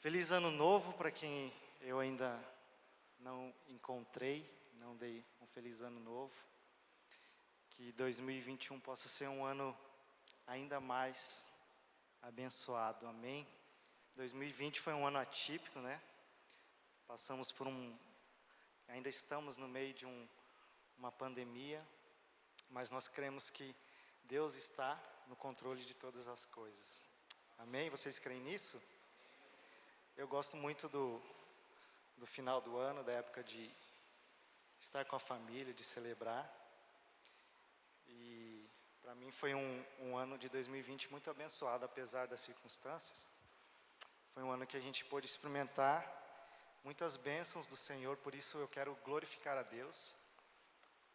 Feliz ano novo para quem eu ainda não encontrei, não dei um feliz ano novo. Que 2021 possa ser um ano ainda mais abençoado, amém? 2020 foi um ano atípico, né? Passamos por ainda estamos no meio de uma pandemia, mas nós cremos que Deus está no controle de todas as coisas, amém? Vocês creem nisso? Eu gosto muito do final do ano, da época de estar com a família, de celebrar. E para mim foi um ano de 2020 muito abençoado, apesar das circunstâncias. Foi um ano que a gente pôde experimentar muitas bênçãos do Senhor, por isso eu quero glorificar a Deus.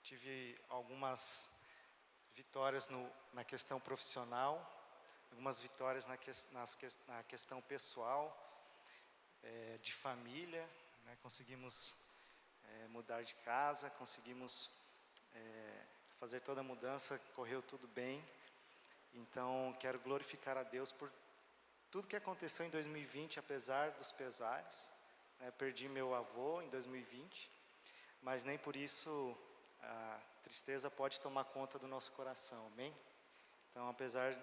Tive algumas vitórias na questão profissional, algumas vitórias na questão pessoal, de família, né? Conseguimos mudar de casa, conseguimos fazer toda a mudança, correu tudo bem. Então, quero glorificar a Deus por tudo que aconteceu em 2020, apesar dos pesares. Perdi meu avô em 2020, mas nem por isso a tristeza pode tomar conta do nosso coração, amém? Então, apesar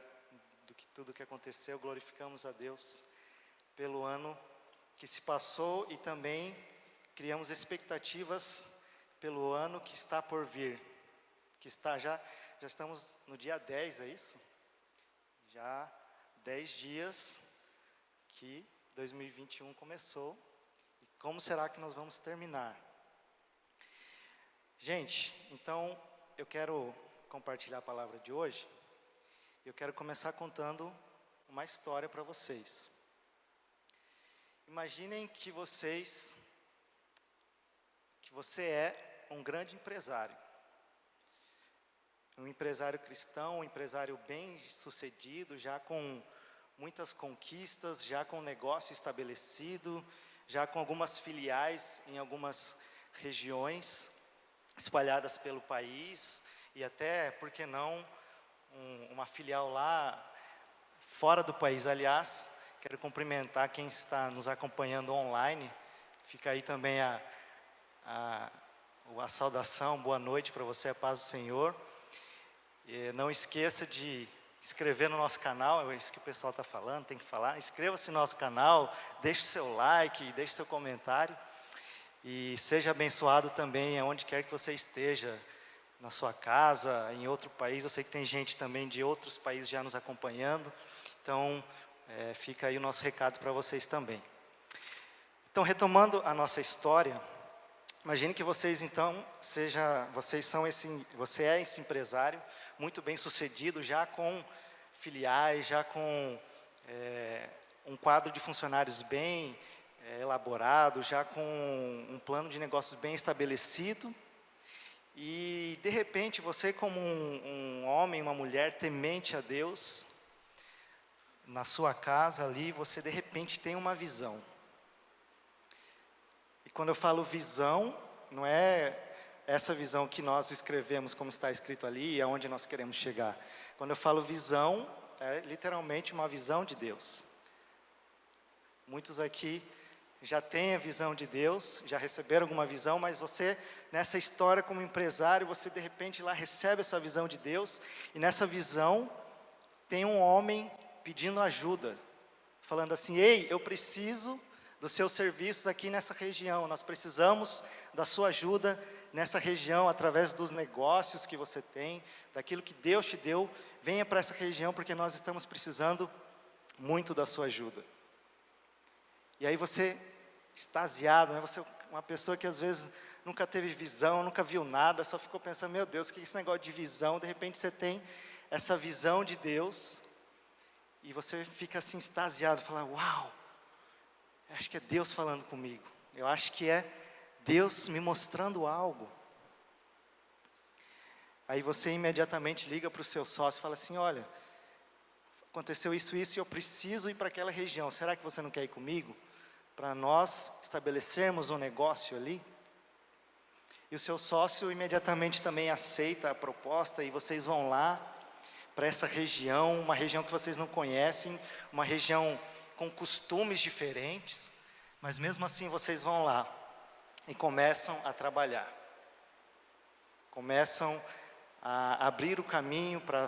tudo que aconteceu, glorificamos a Deus pelo ano que se passou e também criamos expectativas pelo ano que está por vir. Já estamos no dia 10, é isso? Já 10 dias que 2021 começou. E como será que nós vamos terminar? Gente, então eu quero compartilhar a palavra de hoje. Eu quero começar contando uma história para vocês. Imaginem que você é um grande empresário. Um empresário cristão, um empresário bem sucedido, já com muitas conquistas, já com negócio estabelecido, já com algumas filiais em algumas regiões espalhadas pelo país e até, por que não, uma filial lá fora do país. Aliás, quero cumprimentar quem está nos acompanhando online. Fica aí também a saudação, boa noite para você, a paz do Senhor. E não esqueça de inscrever no nosso canal, é isso que o pessoal está falando, tem que falar. Inscreva-se no nosso canal, deixe o seu like, deixe seu comentário. E seja abençoado também aonde quer que você esteja, na sua casa, em outro país. Eu sei que tem gente também de outros países já nos acompanhando. Então, fica aí o nosso recado para vocês também. Então, retomando a nossa história, imagine que vocês então você é esse empresário muito bem sucedido, já com filiais, já com um quadro de funcionários bem elaborado, já com um plano de negócios bem estabelecido. E de repente você, como um homem, uma mulher temente a Deus, na sua casa ali, você de repente tem uma visão. E quando eu falo visão, não é essa visão que nós escrevemos como está escrito ali, aonde nós queremos chegar. Quando eu falo visão, é literalmente uma visão de Deus. Muitos aqui já têm a visão de Deus, já receberam alguma visão, mas você, nessa história como empresário, você de repente lá recebe essa visão de Deus, e nessa visão tem um homem pedindo ajuda, falando assim: ei, eu preciso dos seus serviços aqui nessa região, nós precisamos da sua ajuda nessa região, através dos negócios que você tem, daquilo que Deus te deu, venha para essa região, porque nós estamos precisando muito da sua ajuda. E aí você, extasiado, né? Você é uma pessoa que às vezes nunca teve visão, nunca viu nada, só ficou pensando: meu Deus, o que é esse negócio de visão? De repente você tem essa visão de Deus, e você fica assim extasiado, fala: uau, acho que é Deus falando comigo, eu acho que é Deus me mostrando algo. Aí você imediatamente liga para o seu sócio e fala assim: olha, aconteceu isso e eu preciso ir para aquela região, será que você não quer ir comigo? Para nós estabelecermos um negócio ali. E o seu sócio imediatamente também aceita a proposta, e vocês vão lá para essa região, uma região que vocês não conhecem, uma região com costumes diferentes, mas mesmo assim vocês vão lá e começam a trabalhar. Começam a abrir o caminho para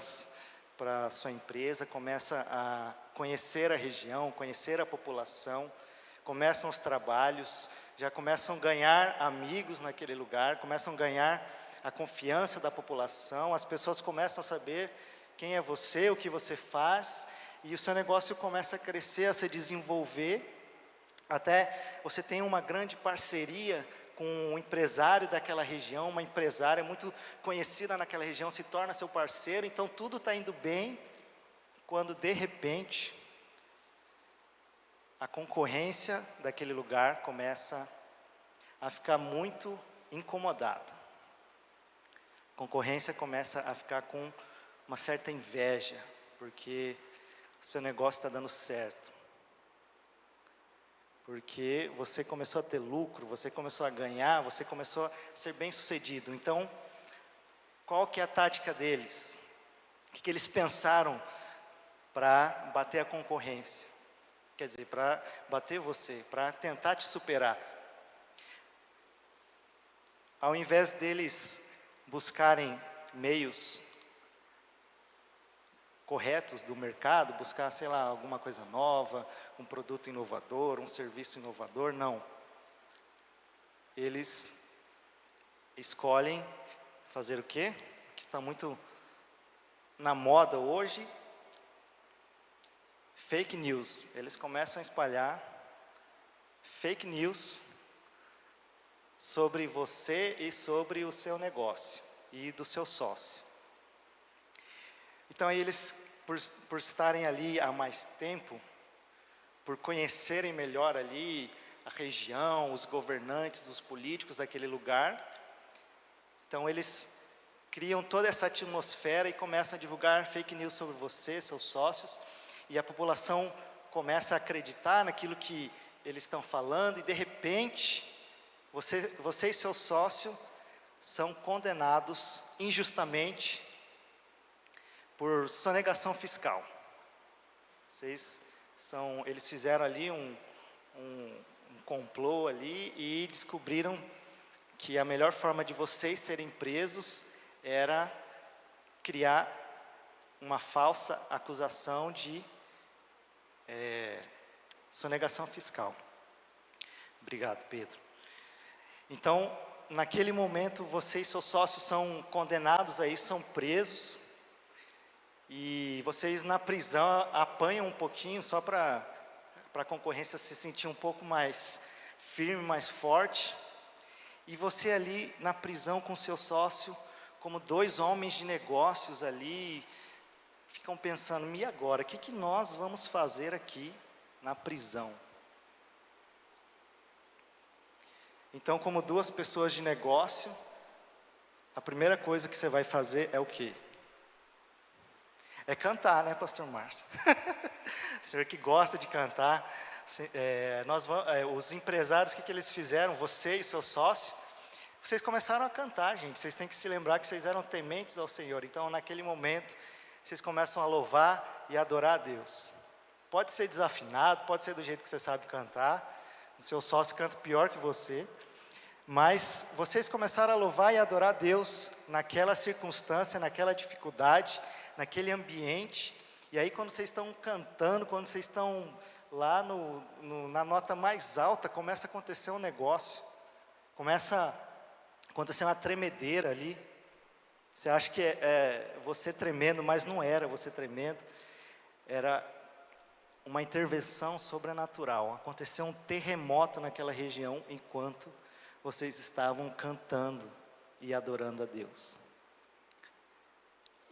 a sua empresa, começa a conhecer a região, conhecer a população, começam os trabalhos, já começam a ganhar amigos naquele lugar, começam a ganhar a confiança da população, as pessoas começam a saber quem é você, o que você faz, e o seu negócio começa a crescer, a se desenvolver, até você tem uma grande parceria com um empresário daquela região, uma empresária muito conhecida naquela região, se torna seu parceiro, então tudo está indo bem, quando de repente, a concorrência daquele lugar começa a ficar muito incomodada. A concorrência começa a ficar com uma certa inveja, porque o seu negócio está dando certo. Porque você começou a ter lucro, você começou a ganhar, você começou a ser bem-sucedido. Então, qual que é a tática deles? O que eles pensaram para bater a concorrência? Quer dizer, para bater você, para tentar te superar. Ao invés deles buscarem meios corretos do mercado, buscar, sei lá, alguma coisa nova, um produto inovador, um serviço inovador, não. Eles escolhem fazer o quê? O que está muito na moda hoje, fake news. Eles começam a espalhar fake news sobre você e sobre o seu negócio e do seu sócio. Então, eles, por estarem ali há mais tempo, por conhecerem melhor ali a região, os governantes, os políticos daquele lugar, então eles criam toda essa atmosfera e começam a divulgar fake news sobre você, seus sócios, e a população começa a acreditar naquilo que eles estão falando, e de repente, você e seu sócio são condenados injustamente por sonegação fiscal. Eles fizeram ali um complô ali e descobriram que a melhor forma de vocês serem presos era criar uma falsa acusação de sonegação fiscal. Obrigado, Pedro. Então, naquele momento, você e seus sócios são condenados aí, são presos, e vocês na prisão apanham um pouquinho, só para a concorrência se sentir um pouco mais firme, mais forte, e você ali na prisão com seu sócio, como dois homens de negócios ali, ficam pensando, e agora, o que nós vamos fazer aqui na prisão? Então, como duas pessoas de negócio, a primeira coisa que você vai fazer é o quê? É cantar, né, pastor Márcio? O senhor que gosta de cantar. Os empresários, o que eles fizeram? Você e seu sócio, vocês começaram a cantar, gente. Vocês têm que se lembrar que vocês eram tementes ao Senhor. Então, naquele momento, vocês começam a louvar e adorar a Deus. Pode ser desafinado, pode ser do jeito que você sabe cantar. O seu sócio canta pior que você. Mas vocês começaram a louvar e adorar a Deus naquela circunstância, naquela dificuldade, naquele ambiente. E aí, quando vocês estão cantando, quando vocês estão lá na nota mais alta, começa a acontecer um negócio. Começa a acontecer uma tremedeira ali. Você acha que é você tremendo, mas não era você tremendo. Era uma intervenção sobrenatural. Aconteceu um terremoto naquela região enquanto vocês estavam cantando e adorando a Deus.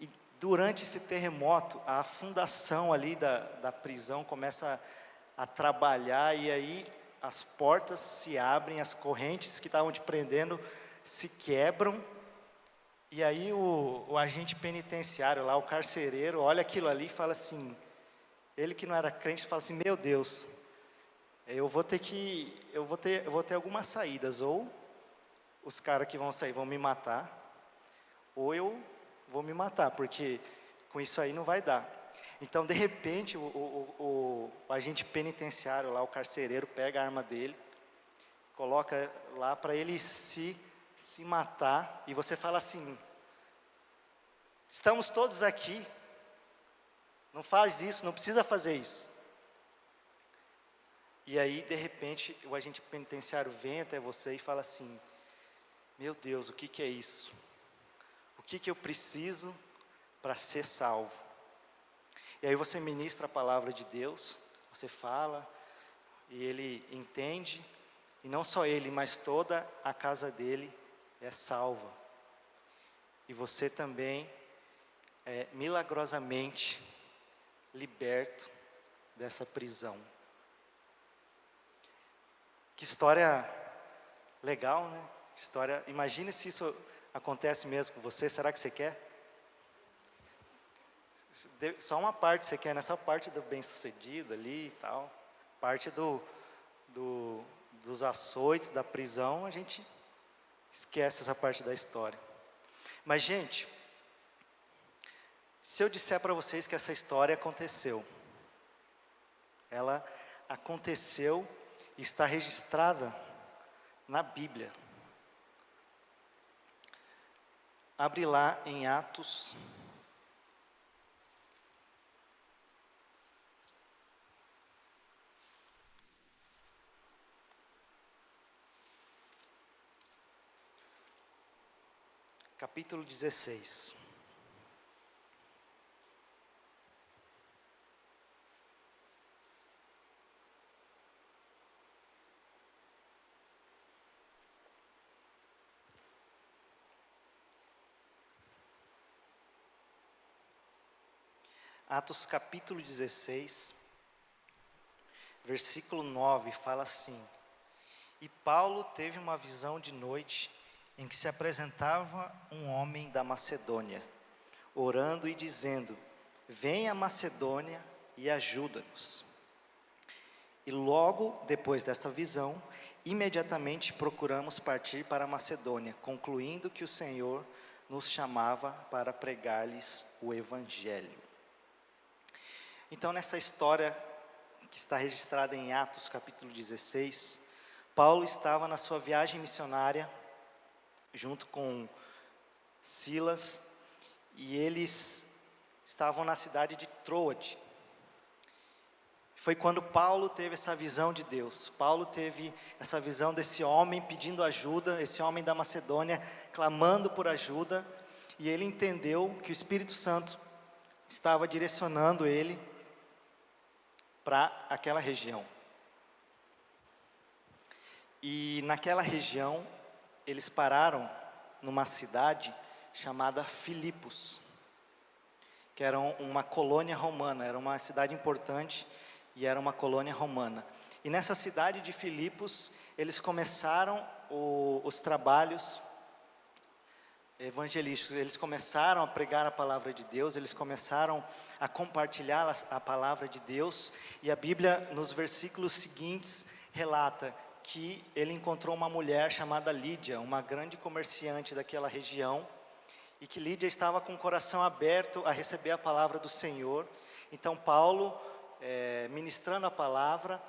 E durante esse terremoto, a fundação ali da prisão começa a trabalhar, e aí as portas se abrem, as correntes que estavam te prendendo se quebram, e aí o agente penitenciário lá, o carcereiro, olha aquilo ali e fala assim, ele que não era crente, fala assim, meu Deus, eu vou ter algumas saídas, ou os caras que vão sair vão me matar, ou eu vou me matar, porque com isso aí não vai dar. Então, de repente, o agente penitenciário lá, o carcereiro, pega a arma dele, coloca lá para ele se matar, e você fala assim: estamos todos aqui, não faz isso, não precisa fazer isso. E aí, de repente, o agente penitenciário vem até você e fala assim: meu Deus, o que é isso? O que eu preciso para ser salvo? E aí você ministra a palavra de Deus, você fala, e ele entende, e não só ele, mas toda a casa dele é salva. E você também é milagrosamente liberto dessa prisão. Que história legal, né? História, imagine se isso acontece mesmo com você, será que você quer? Só uma parte você quer, né? Só a parte do bem-sucedido ali e tal. Parte dos açoites, da prisão, a gente esquece essa parte da história. Mas, gente, se eu disser para vocês que essa história aconteceu, ela aconteceu e está registrada na Bíblia. Abre lá em Atos. Capítulo 16. Atos capítulo 16, versículo 9, fala assim: e Paulo teve uma visão de noite, em que se apresentava um homem da Macedônia, orando e dizendo: venha a Macedônia e ajuda-nos. E logo depois desta visão, imediatamente procuramos partir para a Macedônia, concluindo que o Senhor nos chamava para pregar-lhes o Evangelho. Então, nessa história que está registrada em Atos capítulo 16, Paulo estava na sua viagem missionária, junto com Silas, e eles estavam na cidade de Troade. Foi quando Paulo teve essa visão de Deus. Paulo teve essa visão desse homem pedindo ajuda, esse homem da Macedônia clamando por ajuda, e ele entendeu que o Espírito Santo estava direcionando ele para aquela região. E naquela região, eles pararam numa cidade chamada Filipos, que era uma colônia romana, era uma cidade importante e era uma colônia romana. E nessa cidade de Filipos, eles começaram os trabalhos evangelísticos, eles começaram a pregar a palavra de Deus, eles começaram a compartilhar a palavra de Deus, e a Bíblia, nos versículos seguintes, relata que ele encontrou uma mulher chamada Lídia, uma grande comerciante daquela região, e que Lídia estava com o coração aberto a receber a palavra do Senhor. Então Paulo, ministrando a palavra,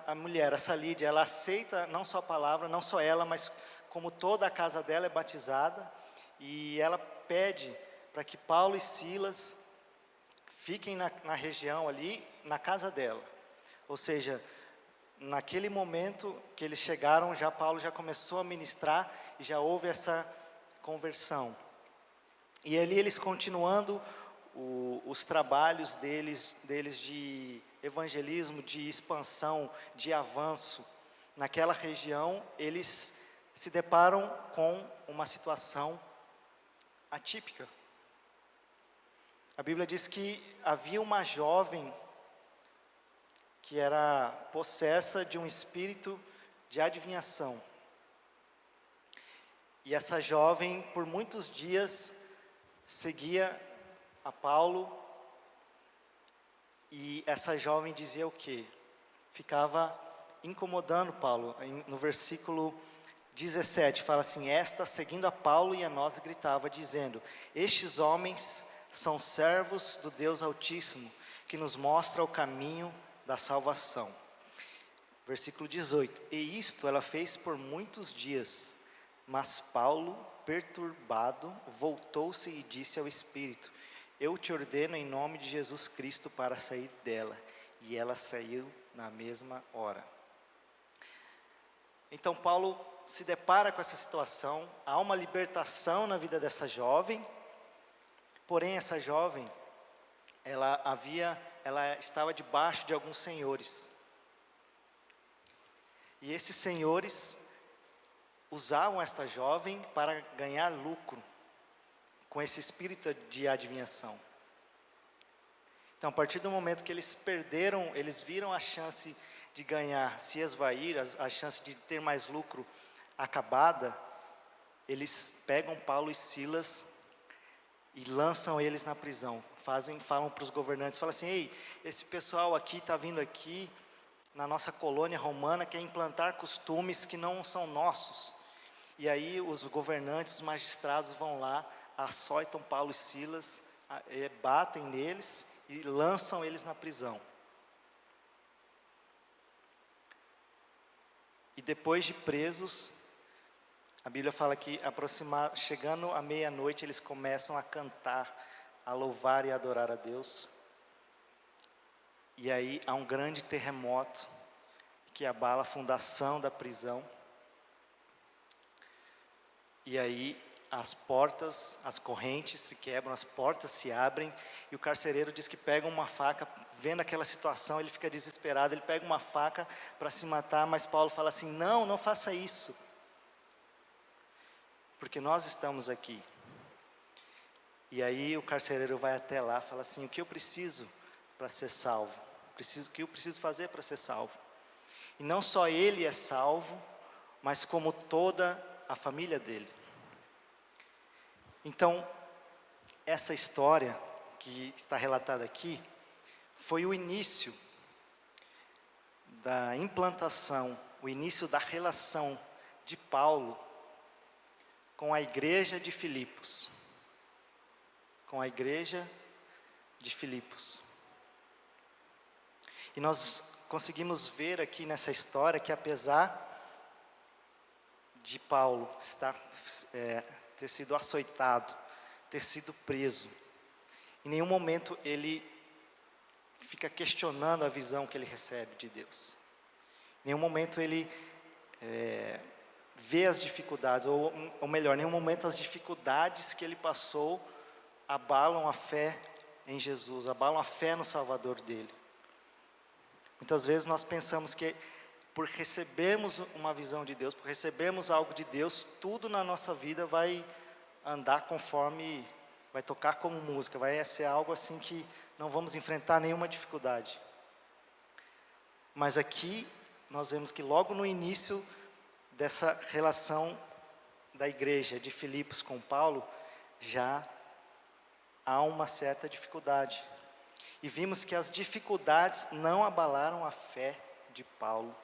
a mulher, essa Lídia, ela aceita não só a palavra, não só ela, mas como toda a casa dela é batizada, e ela pede para que Paulo e Silas fiquem na região ali, na casa dela. Ou seja, naquele momento que eles chegaram, Paulo já começou a ministrar, e já houve essa conversão. E ali eles continuando os trabalhos deles de evangelismo, de expansão, de avanço, naquela região, eles se deparam com uma situação atípica. A Bíblia diz que havia uma jovem que era possessa de um espírito de adivinhação. E essa jovem, por muitos dias, seguia a Paulo, e essa jovem dizia o quê? Ficava incomodando Paulo. No versículo 17, fala assim: esta, seguindo a Paulo e a nós, gritava, dizendo: estes homens são servos do Deus Altíssimo, que nos mostra o caminho da salvação. Versículo 18. E isto ela fez por muitos dias, mas Paulo, perturbado, voltou-se e disse ao Espírito: eu te ordeno em nome de Jesus Cristo para sair dela. E ela saiu na mesma hora. Então Paulo se depara com essa situação, há uma libertação na vida dessa jovem, porém essa jovem, ela estava debaixo de alguns senhores. E esses senhores usavam esta jovem para ganhar lucro com esse espírito de adivinhação. Então, a partir do momento que eles viram a chance de ganhar, se esvair, a chance de ter mais lucro acabada, eles pegam Paulo e Silas e lançam eles na prisão. Falam para os governantes, falam assim: ei, esse pessoal aqui está vindo aqui na nossa colônia romana, quer implantar costumes que não são nossos. E aí os governantes, os magistrados vão lá, açoitam Paulo e Silas, batem neles e lançam eles na prisão. E depois de presos, a Bíblia fala que chegando à meia-noite, eles começam a cantar, a louvar e adorar a Deus. E aí há um grande terremoto que abala a fundação da prisão. E aí as portas, as correntes se quebram, as portas se abrem, e o carcereiro diz que pega uma faca, vendo aquela situação, ele fica desesperado, ele pega uma faca para se matar, mas Paulo fala assim: não faça isso, porque nós estamos aqui. E aí o carcereiro vai até lá, fala assim: o que eu preciso para ser salvo? O que eu preciso fazer para ser salvo? E não só ele é salvo, mas como toda a família dele. Então, essa história que está relatada aqui, foi o início da implantação, o início da relação de Paulo com a igreja de Filipos. Com a igreja de Filipos. E nós conseguimos ver aqui nessa história que, apesar de Paulo ter sido açoitado, ter sido preso, em nenhum momento ele fica questionando a visão que ele recebe de Deus. Em nenhum momento ele vê as dificuldades, ou melhor, em nenhum momento as dificuldades que ele passou abalam a fé em Jesus, abalam a fé no Salvador dele. Muitas vezes nós pensamos que por recebermos uma visão de Deus, por recebermos algo de Deus, tudo na nossa vida vai andar conforme, vai tocar como música, vai ser algo assim que não vamos enfrentar nenhuma dificuldade. Mas aqui nós vemos que logo no início dessa relação da igreja de Filipos com Paulo, já há uma certa dificuldade. E vimos que as dificuldades não abalaram a fé de Paulo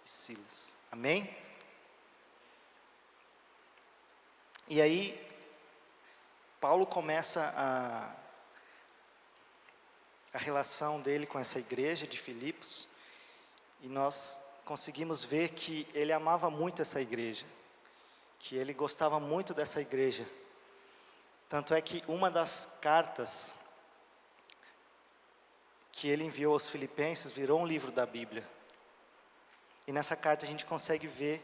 e Silas. Amém? E aí, Paulo começa a relação dele com essa igreja de Filipos, e nós conseguimos ver que ele amava muito essa igreja, que ele gostava muito dessa igreja. Tanto é que uma das cartas que ele enviou aos Filipenses virou um livro da Bíblia. E nessa carta a gente consegue ver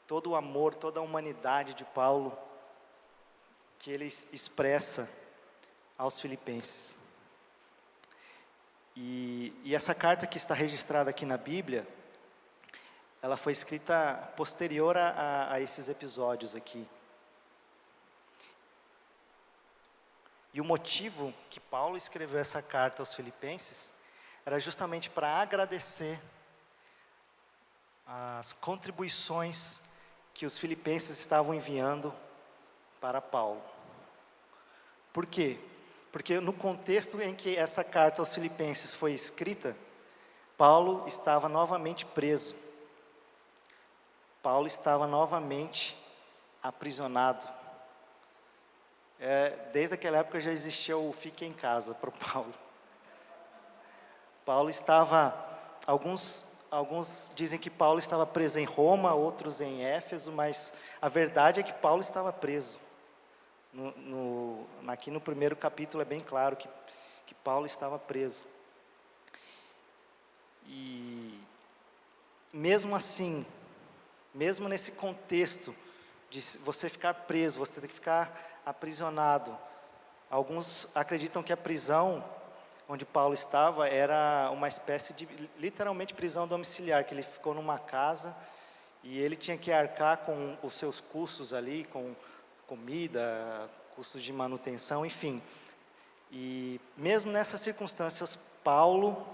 todo o amor, toda a humanidade de Paulo, que ele expressa aos Filipenses. E essa carta que está registrada aqui na Bíblia, ela foi escrita posterior a esses episódios aqui. E o motivo que Paulo escreveu essa carta aos Filipenses era justamente para agradecer as contribuições que os filipenses estavam enviando para Paulo. Por quê? Porque no contexto em que essa carta aos Filipenses foi escrita, Paulo estava novamente preso. Paulo estava novamente aprisionado. Desde aquela época já existia o fique em casa para o Paulo. Paulo estava, alguns dizem que Paulo estava preso em Roma, outros em Éfeso, mas a verdade é que Paulo estava preso. Aqui no primeiro capítulo é bem claro que Paulo estava preso. E mesmo assim, mesmo nesse contexto de você ficar preso, você tem que ficar aprisionado, alguns acreditam que a prisão onde Paulo estava era uma espécie de, literalmente, prisão domiciliar, que ele ficou numa casa e ele tinha que arcar com os seus custos ali, com comida, custos de manutenção, enfim. E mesmo nessas circunstâncias, Paulo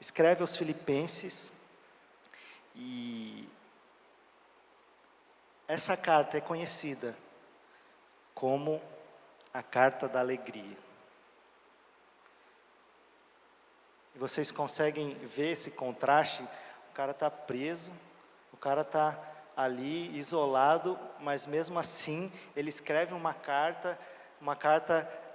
escreve aos Filipenses, e essa carta é conhecida como a carta da alegria. E vocês conseguem ver esse contraste? O cara está preso, o cara está ali isolado, mas mesmo assim ele escreve uma carta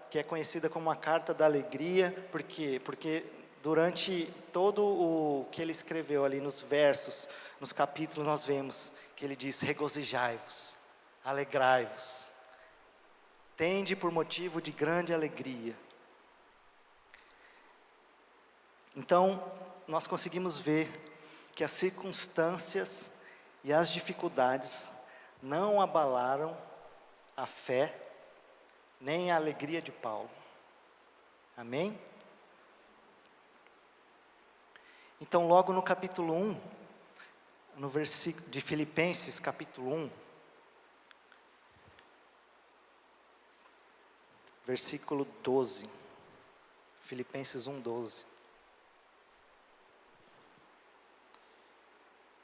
que é conhecida como a carta da alegria. Por quê? Porque durante todo o que ele escreveu ali nos versos, nos capítulos, nós vemos que ele diz: regozijai-vos, alegrai-vos, tende por motivo de grande alegria. Então, nós conseguimos ver que as circunstâncias e as dificuldades não abalaram a fé, nem a alegria de Paulo. Amém? Então, logo no capítulo 1, no versículo de Filipenses, capítulo 1, versículo 12, Filipenses 1, 12.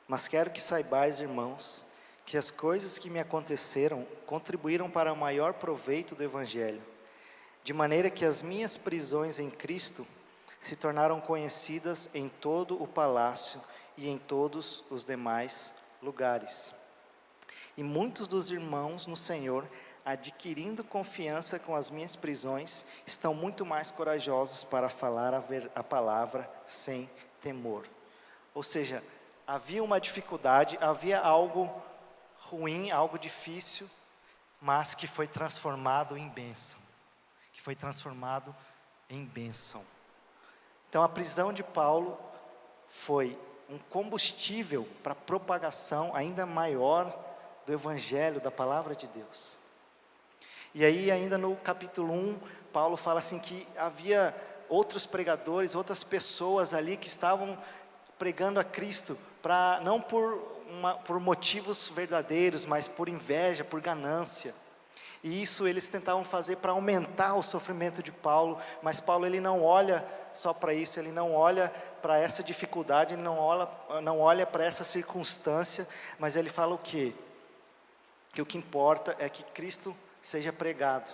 Mas quero que saibais, irmãos, que as coisas que me aconteceram contribuíram para o maior proveito do Evangelho, de maneira que as minhas prisões em Cristo se tornaram conhecidas em todo o palácio e em todos os demais lugares. E muitos dos irmãos no Senhor, adquirindo confiança com as minhas prisões, estão muito mais corajosos para falar a palavra sem temor. Ou seja, havia uma dificuldade, havia algo ruim, algo difícil, mas que foi transformado em bênção. Que foi transformado em bênção. Então a prisão de Paulo foi um combustível para a propagação ainda maior do Evangelho, da Palavra de Deus. E aí ainda no capítulo 1, Paulo fala assim que havia outros pregadores, outras pessoas ali que estavam pregando a Cristo, não por motivos verdadeiros, mas por inveja, por ganância. E isso eles tentavam fazer para aumentar o sofrimento de Paulo, mas Paulo ele não olha só para isso, ele não olha para essa dificuldade, ele não olha para essa circunstância, mas ele fala o quê? Que o que importa é que Cristo seja pregado,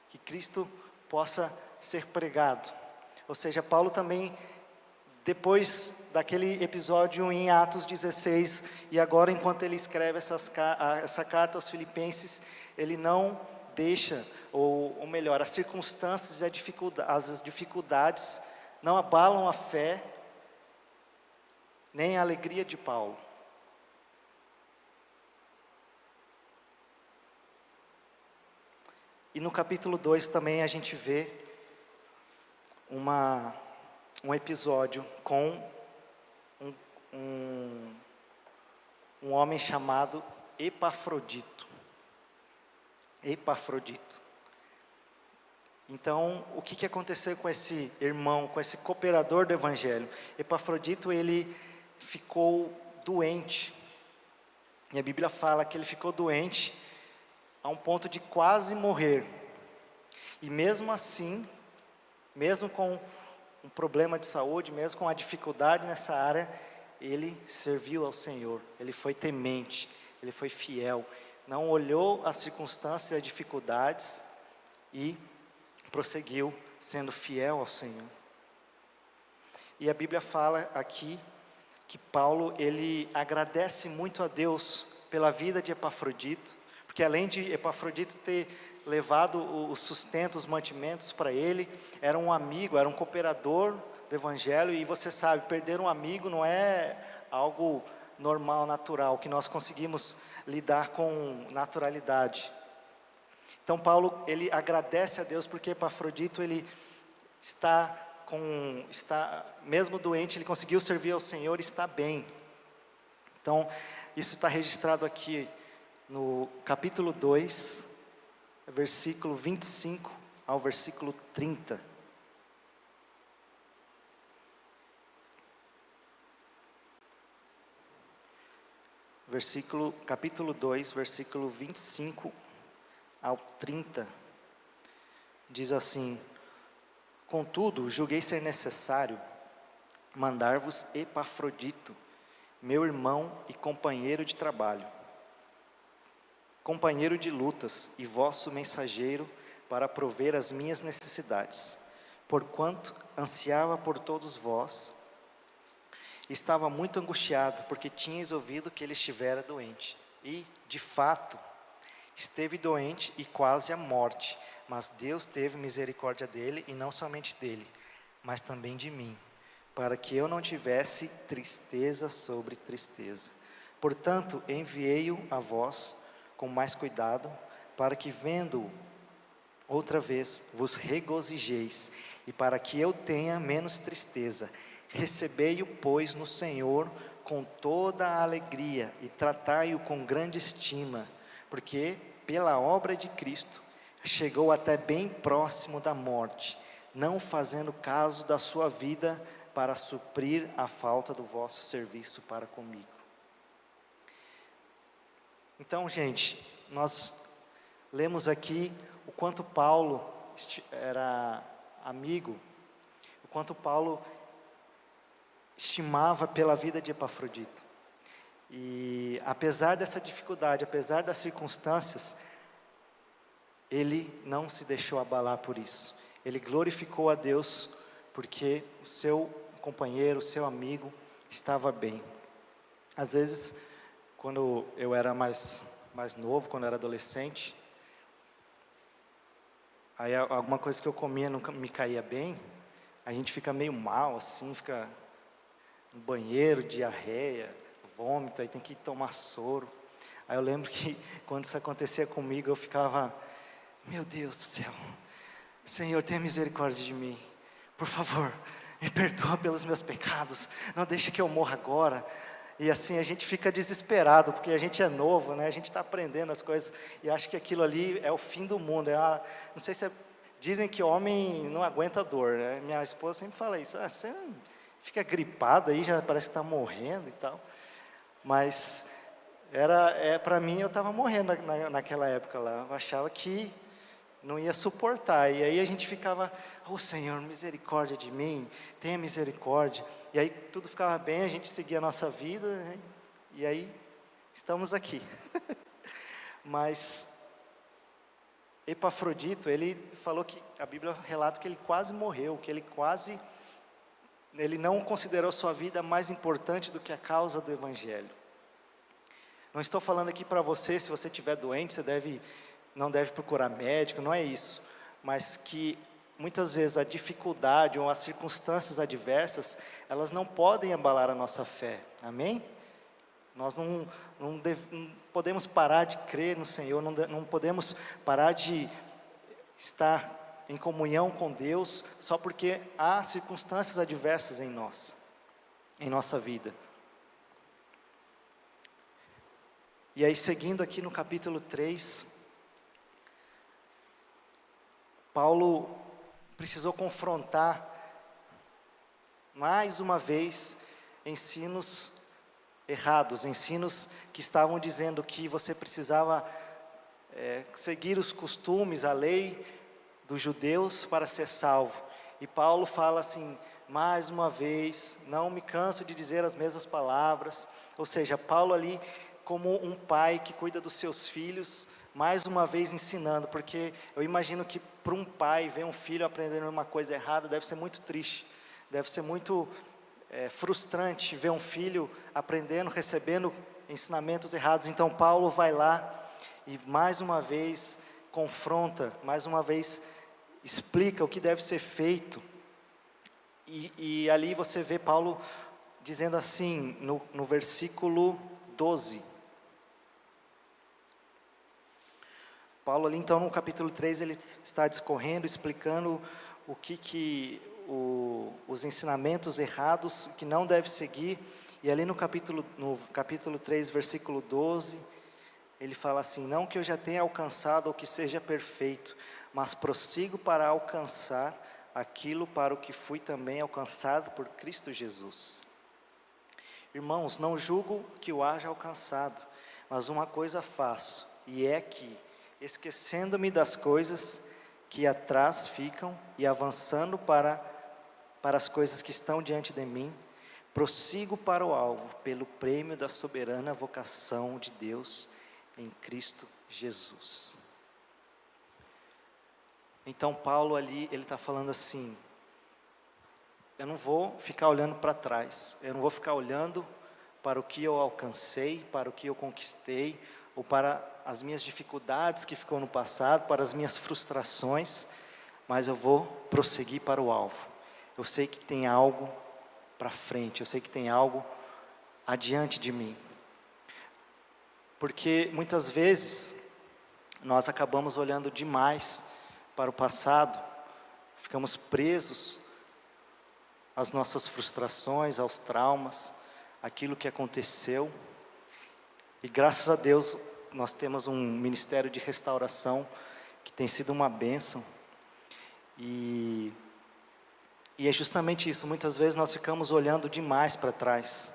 que Cristo possa ser pregado. Ou seja, Paulo também, depois daquele episódio em Atos 16, e agora enquanto ele escreve essa carta aos Filipenses, ele não deixa, ou melhor, as circunstâncias e as dificuldades não abalam a fé, nem a alegria de Paulo. E no capítulo 2 também a gente vê um episódio com um homem chamado Epafrodito. Então, o que aconteceu com esse irmão, com esse cooperador do Evangelho? Epafrodito, ele ficou doente. E a Bíblia fala que ele ficou doente a um ponto de quase morrer. E mesmo assim, mesmo com um problema de saúde, mesmo com a dificuldade nessa área, ele serviu ao Senhor, ele foi temente, ele foi fiel, não olhou as circunstâncias e as dificuldades e prosseguiu sendo fiel ao Senhor. E a Bíblia fala aqui que Paulo, ele agradece muito a Deus pela vida de Epafrodito, porque além de Epafrodito ter levado o sustento, os mantimentos para ele, era um amigo, era um cooperador do Evangelho, e você sabe, perder um amigo não é algo normal, natural, que nós conseguimos lidar com naturalidade. Então Paulo, ele agradece a Deus porque Epafrodito, ele está mesmo doente, ele conseguiu servir ao Senhor e está bem. Então, isso está registrado aqui no capítulo 2, versículo 25 ao versículo 30. Capítulo 2, versículo 25 ao 30, diz assim: contudo, julguei ser necessário mandar-vos Epafrodito, meu irmão e companheiro de trabalho, companheiro de lutas e vosso mensageiro para prover as minhas necessidades, porquanto ansiava por todos vós, estava muito angustiado, porque tinhas ouvido que ele estivera doente, e, de fato, esteve doente e quase à morte, mas Deus teve misericórdia dele, e não somente dele, mas também de mim, para que eu não tivesse tristeza sobre tristeza. Portanto, enviei-o a vós com mais cuidado, para que, vendo-o outra vez, vos regozijeis, e para que eu tenha menos tristeza. Recebei-o, pois, no Senhor com toda a alegria, e tratai-o com grande estima, porque, pela obra de Cristo, chegou até bem próximo da morte, não fazendo caso da sua vida, para suprir a falta do vosso serviço para comigo. Então, gente, nós lemos aqui o quanto Paulo era amigo, o quanto Paulo estimava pela vida de Epafrodito. E apesar dessa dificuldade, apesar das circunstâncias, ele não se deixou abalar por isso. Ele glorificou a Deus porque o seu companheiro, o seu amigo estava bem. Às vezes, quando eu era mais novo, quando eu era adolescente, aí alguma coisa que eu comia não me caía bem, a gente fica meio mal assim, fica no banheiro, diarreia, vômito, aí tem que tomar soro. Aí eu lembro que quando isso acontecia comigo, eu ficava: meu Deus do céu, Senhor, tenha misericórdia de mim, por favor, me perdoa pelos meus pecados, não deixe que eu morra agora. E assim a gente fica desesperado, porque a gente é novo, né? A gente está aprendendo as coisas, e acha que aquilo ali é o fim do mundo. Não sei se dizem que homem não aguenta dor, né? Minha esposa sempre fala isso: você não fica gripado aí, já parece que está morrendo e tal. Mas para mim, eu estava morrendo naquela época lá. Eu achava que não ia suportar. E aí a gente ficava: oh Senhor, misericórdia de mim, tenha misericórdia. E aí tudo ficava bem, a gente seguia a nossa vida, né? E aí estamos aqui. Mas Epafrodito, ele falou que, a Bíblia relata que ele quase morreu, que ele não considerou sua vida mais importante do que a causa do Evangelho. Não estou falando aqui para você, se você estiver doente, você não deve procurar médico, não é isso. Mas que muitas vezes a dificuldade ou as circunstâncias adversas, elas não podem abalar a nossa fé, amém? Nós não podemos parar de crer no Senhor, não podemos parar de estar em comunhão com Deus, só porque há circunstâncias adversas em nossa vida. E aí, seguindo aqui no capítulo 3, Paulo precisou confrontar, mais uma vez, ensinos errados, ensinos que estavam dizendo que você precisava seguir os costumes, a lei dos judeus para ser salvo. E Paulo fala assim, mais uma vez: não me canso de dizer as mesmas palavras. Ou seja, Paulo ali, como um pai que cuida dos seus filhos, mais uma vez ensinando, porque eu imagino que para um pai ver um filho aprendendo uma coisa errada deve ser muito triste, deve ser muito frustrante ver um filho aprendendo, recebendo ensinamentos errados. Então Paulo vai lá e mais uma vez confronta, mais uma vez explica o que deve ser feito. E ali você vê Paulo dizendo assim, no versículo 12. Paulo ali então no capítulo 3 ele está discorrendo, explicando os ensinamentos errados que não deve seguir. E ali no capítulo 3, versículo 12, ele fala assim: não que eu já tenha alcançado ou que seja perfeito, mas prossigo para alcançar aquilo para o que fui também alcançado por Cristo Jesus. Irmãos, não julgo que o haja alcançado, mas uma coisa faço, e é que, esquecendo-me das coisas que atrás ficam e avançando para as coisas que estão diante de mim, prossigo para o alvo, pelo prêmio da soberana vocação de Deus em Cristo Jesus. Então Paulo ali, ele está falando assim: eu não vou ficar olhando para trás, eu não vou ficar olhando para o que eu alcancei, para o que eu conquistei, ou para as minhas dificuldades que ficou no passado, para as minhas frustrações, mas eu vou prosseguir para o alvo. Eu sei que tem algo para frente, eu sei que tem algo adiante de mim. Porque muitas vezes nós acabamos olhando demais para o passado, ficamos presos às nossas frustrações, aos traumas, aquilo que aconteceu. E graças a Deus nós temos um ministério de restauração que tem sido uma bênção. E é justamente isso, muitas vezes nós ficamos olhando demais para trás.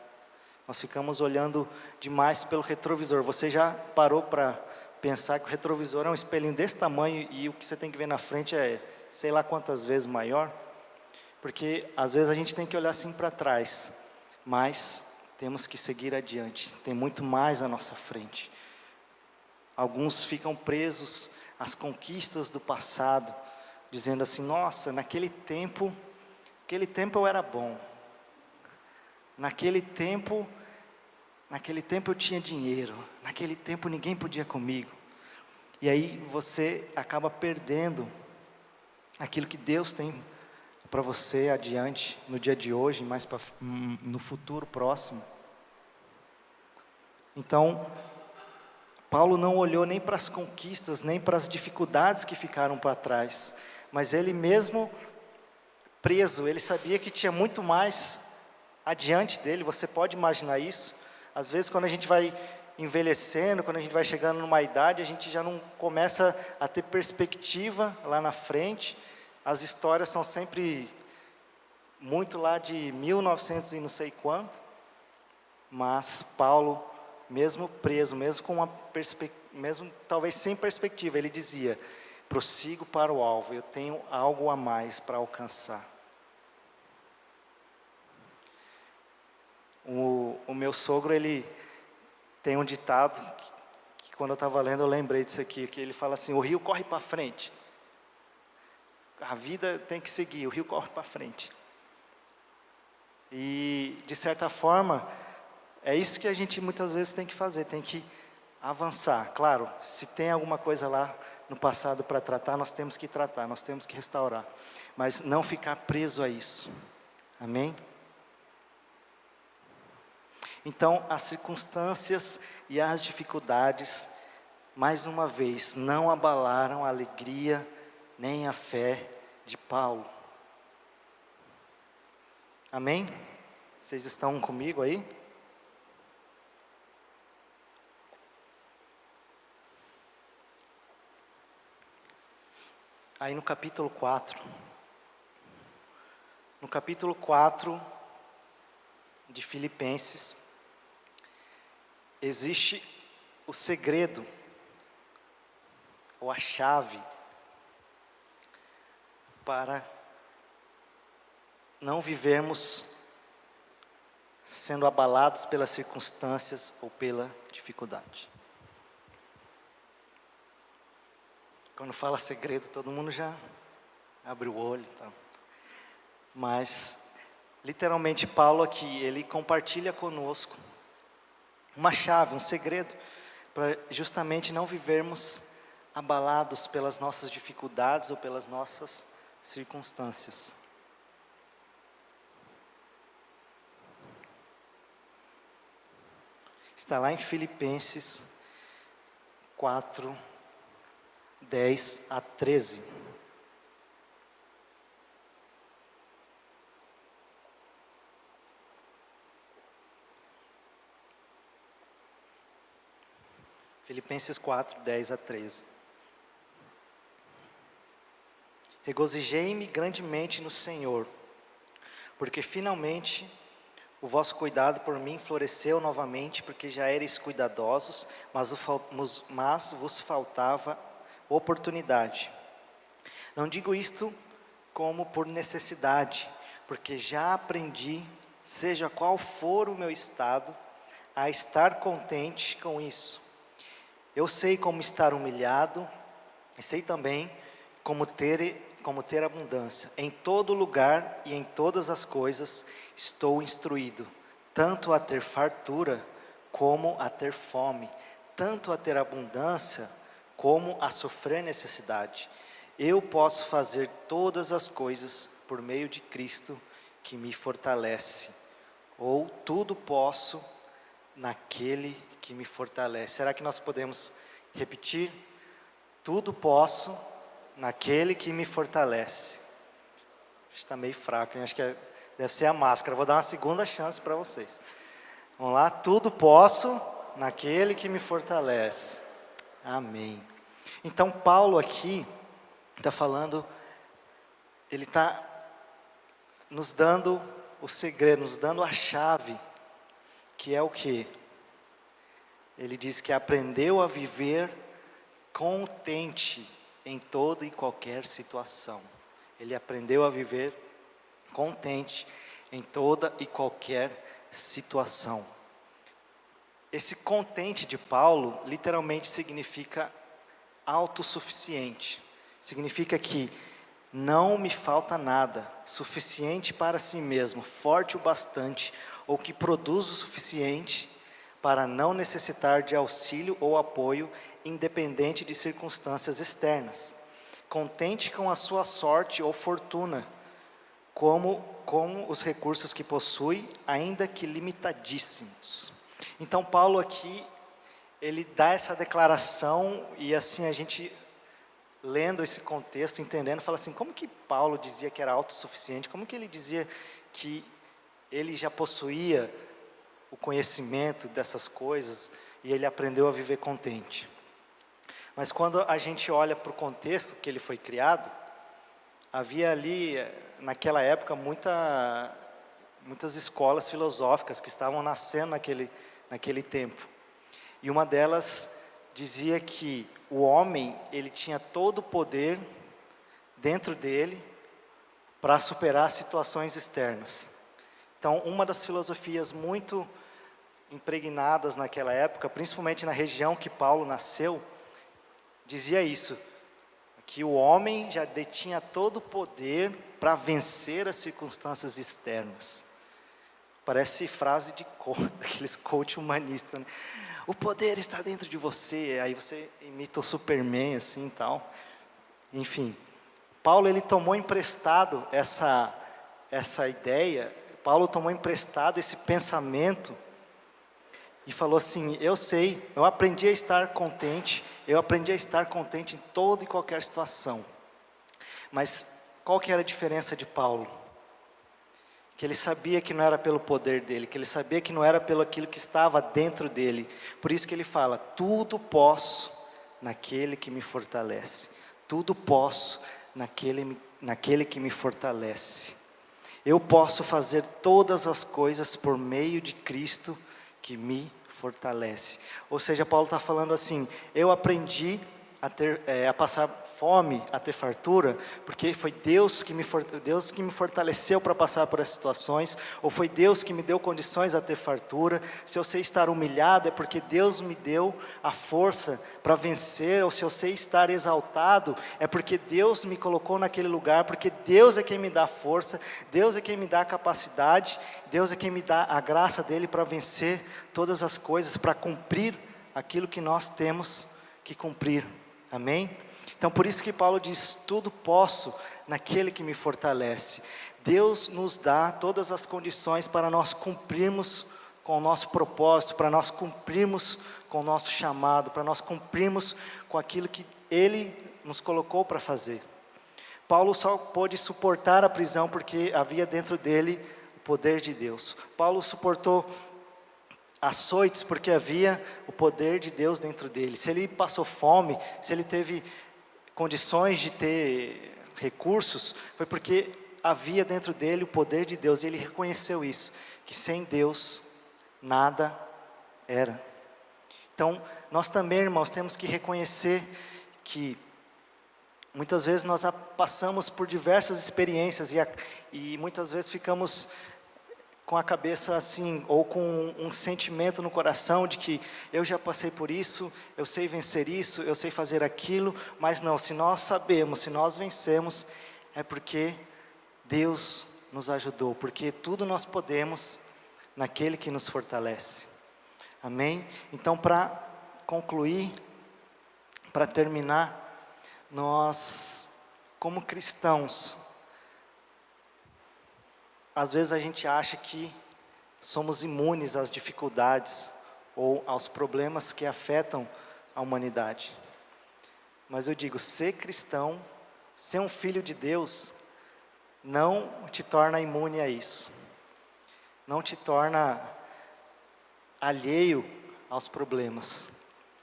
Nós ficamos olhando demais pelo retrovisor. Você já parou para pensar que o retrovisor é um espelhinho desse tamanho e o que você tem que ver na frente é sei lá quantas vezes maior? Porque às vezes a gente tem que olhar assim para trás, mas temos que seguir adiante, tem muito mais à nossa frente. Alguns ficam presos às conquistas do passado, dizendo assim: nossa, naquele tempo eu era bom, naquele tempo eu tinha dinheiro, naquele tempo ninguém podia comigo. E aí você acaba perdendo aquilo que Deus tem para você adiante, no dia de hoje, mais no futuro próximo. Então, Paulo não olhou nem para as conquistas, nem para as dificuldades que ficaram para trás, mas ele mesmo preso, ele sabia que tinha muito mais adiante dele. Você pode imaginar isso? Às vezes quando a gente vai envelhecendo, quando a gente vai chegando numa idade, a gente já não começa a ter perspectiva lá na frente. As histórias são sempre muito lá de 1900 e não sei quanto, mas Paulo, mesmo preso, mesmo com mesmo talvez sem perspectiva, ele dizia: prossigo para o alvo, eu tenho algo a mais para alcançar. O meu sogro, ele tem um ditado que quando eu estava lendo eu lembrei disso aqui, que ele fala assim: o rio corre para frente. A vida tem que seguir, o rio corre para frente. E, de certa forma, é isso que a gente muitas vezes tem que fazer, tem que avançar. Claro, se tem alguma coisa lá no passado para tratar, nós temos que tratar, nós temos que restaurar. Mas não ficar preso a isso. Amém? Então, as circunstâncias e as dificuldades, mais uma vez, não abalaram a alegria nem a fé de Paulo. Amém? Vocês estão comigo aí? Aí no capítulo 4. No capítulo 4 de Filipenses, existe o segredo, ou a chave, para não vivermos sendo abalados pelas circunstâncias ou pela dificuldade. Quando fala segredo, todo mundo já abre o olho e tal. Mas, literalmente, Paulo aqui, ele compartilha conosco uma chave, um segredo, para justamente não vivermos abalados pelas nossas dificuldades ou pelas nossas circunstâncias. Está lá em Filipenses 4, 10 a 13. Filipenses 4, 10 a 13. Regozijei-me grandemente no Senhor, porque finalmente o vosso cuidado por mim floresceu novamente, porque já erais cuidadosos, mas vos faltava oportunidade. Não digo isto como por necessidade, porque já aprendi, seja qual for o meu estado, a estar contente com isso. Eu sei como estar humilhado, e sei também como ter abundância. Em todo lugar e em todas as coisas estou instruído, tanto a ter fartura como a ter fome, tanto a ter abundância como a sofrer necessidade. Eu posso fazer todas as coisas por meio de Cristo que me fortalece, ou tudo posso naquele que me fortalece. Será que nós podemos repetir? Tudo posso naquele que me fortalece. Está meio fraco, hein? Acho que deve ser a máscara. Vou dar uma segunda chance para vocês. Vamos lá? Tudo posso naquele que me fortalece. Amém. Então Paulo aqui está falando, ele está nos dando o segredo, nos dando a chave, que é o quê? Ele diz que aprendeu a viver contente em toda e qualquer situação. Ele aprendeu a viver contente em toda e qualquer situação. Esse contente de Paulo literalmente significa autossuficiente. Significa que não me falta nada, suficiente para si mesmo, forte o bastante, ou que produz o suficiente para não necessitar de auxílio ou apoio, independente de circunstâncias externas. Contente com a sua sorte ou fortuna, como com os recursos que possui, ainda que limitadíssimos. Então Paulo aqui, ele dá essa declaração, e assim a gente, lendo esse contexto, entendendo, fala assim, como que Paulo dizia que era autossuficiente? Como que ele dizia que ele já possuía o conhecimento dessas coisas, e ele aprendeu a viver contente? Mas quando a gente olha para o contexto que ele foi criado, havia ali, naquela época, muitas escolas filosóficas que estavam nascendo naquele tempo. E uma delas dizia que o homem, ele tinha todo o poder dentro dele para superar situações externas. Então, uma das filosofias muito impregnadas naquela época, principalmente na região que Paulo nasceu, dizia isso, que o homem já detinha todo o poder para vencer as circunstâncias externas. Parece frase de daqueles coach humanistas, né? O poder está dentro de você, aí você imita o Superman assim e tal. Enfim, Paulo, ele tomou emprestado essa ideia, Paulo tomou emprestado esse pensamento e falou assim, eu aprendi a estar contente, em toda e qualquer situação. Mas qual que era a diferença de Paulo? Que ele sabia que não era pelo poder dele, que ele sabia que não era pelo aquilo que estava dentro dele. Por isso que ele fala, tudo posso naquele que me fortalece. Tudo posso naquele que me fortalece. Eu posso fazer todas as coisas por meio de Cristo que me fortalece. Ou seja, Paulo está falando assim, eu aprendi a passar fome, a ter fartura, porque foi Deus que me fortaleceu para passar por essas situações, ou foi Deus que me deu condições a ter fartura. Se eu sei estar humilhado, é porque Deus me deu a força para vencer, ou se eu sei estar exaltado, é porque Deus me colocou naquele lugar, porque Deus é quem me dá força, Deus é quem me dá a capacidade, Deus é quem me dá a graça dele para vencer todas as coisas, para cumprir aquilo que nós temos que cumprir. Amém? Então, por isso que Paulo diz: tudo posso naquele que me fortalece. Deus nos dá todas as condições para nós cumprirmos com o nosso propósito, para nós cumprirmos com o nosso chamado, para nós cumprirmos com aquilo que Ele nos colocou para fazer. Paulo só pôde suportar a prisão porque havia dentro dele o poder de Deus. Paulo suportou açoites porque havia o poder de Deus dentro dele. Se ele passou fome, se ele teve condições de ter recursos, foi porque havia dentro dele o poder de Deus, e ele reconheceu isso, que sem Deus nada era. Então, nós também, irmãos, temos que reconhecer que muitas vezes nós passamos por diversas experiências e muitas vezes ficamos com a cabeça assim, ou com um sentimento no coração de que eu já passei por isso, eu sei vencer isso, eu sei fazer aquilo, mas não, se nós sabemos, se nós vencemos, é porque Deus nos ajudou, porque tudo nós podemos naquele que nos fortalece. Amém? Então, para concluir, para terminar, nós, como cristãos, às vezes a gente acha que somos imunes às dificuldades ou aos problemas que afetam a humanidade. Mas eu digo, ser cristão, ser um filho de Deus, não te torna imune a isso. Não te torna alheio aos problemas,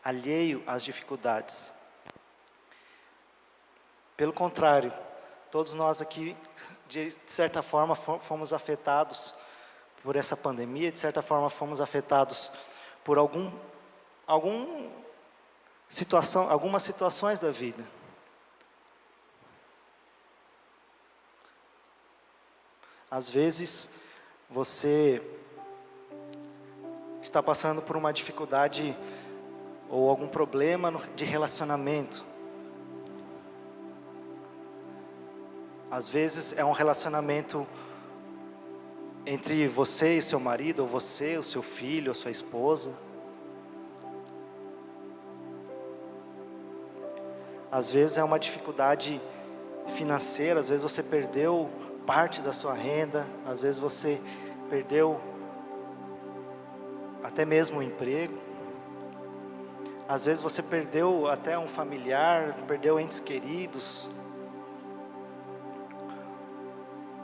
alheio às dificuldades. Pelo contrário, todos nós aqui, de certa forma, fomos afetados por essa pandemia, de certa forma fomos afetados por algumas situações da vida. Às vezes, você está passando por uma dificuldade ou algum problema de relacionamento. Às vezes é um relacionamento entre você e seu marido, ou você, o seu filho, ou sua esposa. Às vezes é uma dificuldade financeira, às vezes você perdeu parte da sua renda, às vezes você perdeu até mesmo o emprego. Às vezes você perdeu até um familiar, perdeu entes queridos.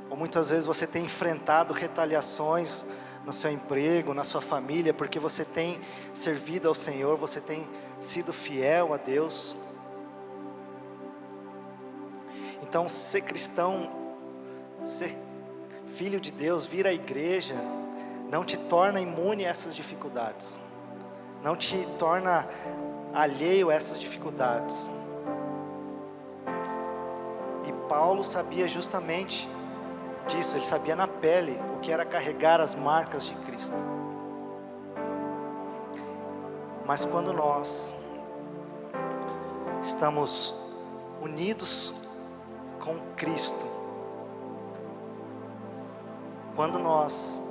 Ou muitas vezes você tem enfrentado retaliações no seu emprego, na sua família, porque você tem servido ao Senhor, você tem sido fiel a Deus. Então, ser cristão, ser filho de Deus, vir à igreja, não te torna imune a essas dificuldades, não te torna alheio a essas dificuldades. E Paulo sabia justamente disso, ele sabia na pele o que era carregar as marcas de Cristo. Mas quando nós estamos unidos com Cristo, quando nós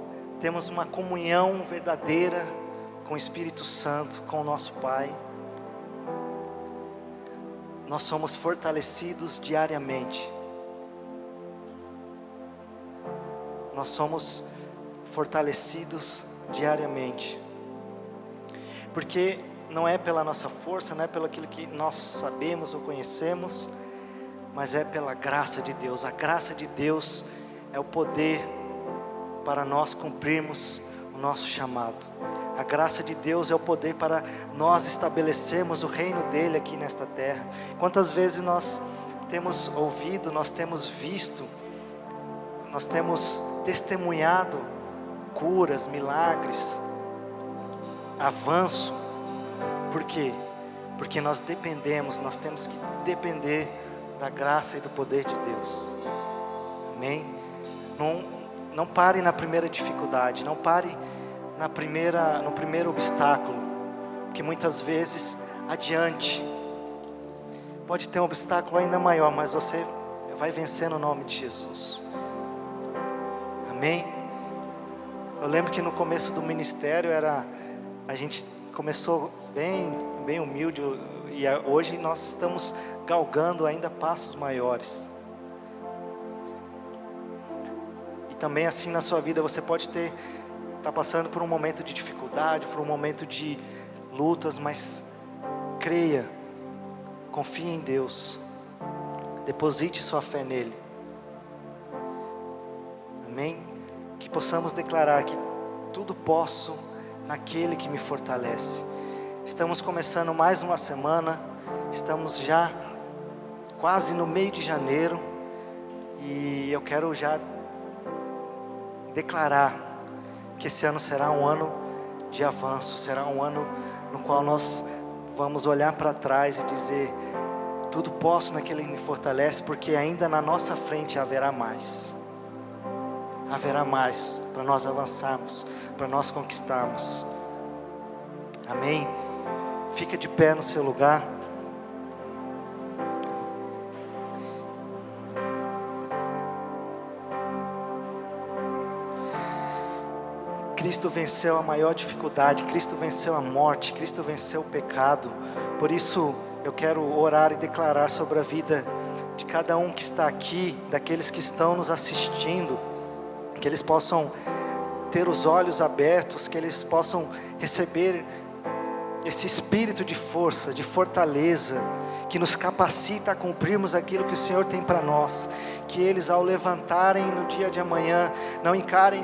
temos uma comunhão verdadeira com o Espírito Santo, com o nosso Pai, nós somos fortalecidos diariamente. Nós somos fortalecidos diariamente. Porque não é pela nossa força, não é pelo aquilo que nós sabemos ou conhecemos, mas é pela graça de Deus. A graça de Deus é o poder para nós cumprirmos o nosso chamado. A graça de Deus é o poder para nós estabelecermos o reino dele aqui nesta terra. Quantas vezes nós temos ouvido, nós temos visto, nós temos testemunhado curas, milagres, avanço. Por quê? Porque nós temos que depender da graça e do poder de Deus. Amém? Não pare na primeira dificuldade, não pare no primeiro obstáculo, porque muitas vezes adiante pode ter um obstáculo ainda maior, mas você vai vencer no nome de Jesus. Amém? Eu lembro que no começo do ministério a gente começou bem humilde, e hoje nós estamos galgando ainda passos maiores. E também assim na sua vida você pode estar passando por um momento de dificuldade, por um momento de lutas, mas creia, confie em Deus, deposite sua fé nele. Amém? Que possamos declarar que tudo posso naquele que me fortalece. Estamos começando mais uma semana, estamos já quase no meio de janeiro, e eu quero já declarar que esse ano será um ano de avanço, será um ano no qual nós vamos olhar para trás e dizer: tudo posso naquele que me fortalece, porque ainda na nossa frente haverá mais para nós avançarmos, para nós conquistarmos. Amém? Fica de pé no seu lugar. Cristo venceu a maior dificuldade, Cristo venceu a morte, Cristo venceu o pecado. Por isso eu quero orar e declarar sobre a vida de cada um que está aqui, daqueles que estão nos assistindo, que eles possam ter os olhos abertos, que eles possam receber esse espírito de força, de fortaleza, que nos capacita a cumprirmos aquilo que o Senhor tem para nós. Que eles, ao levantarem no dia de amanhã, não encarem,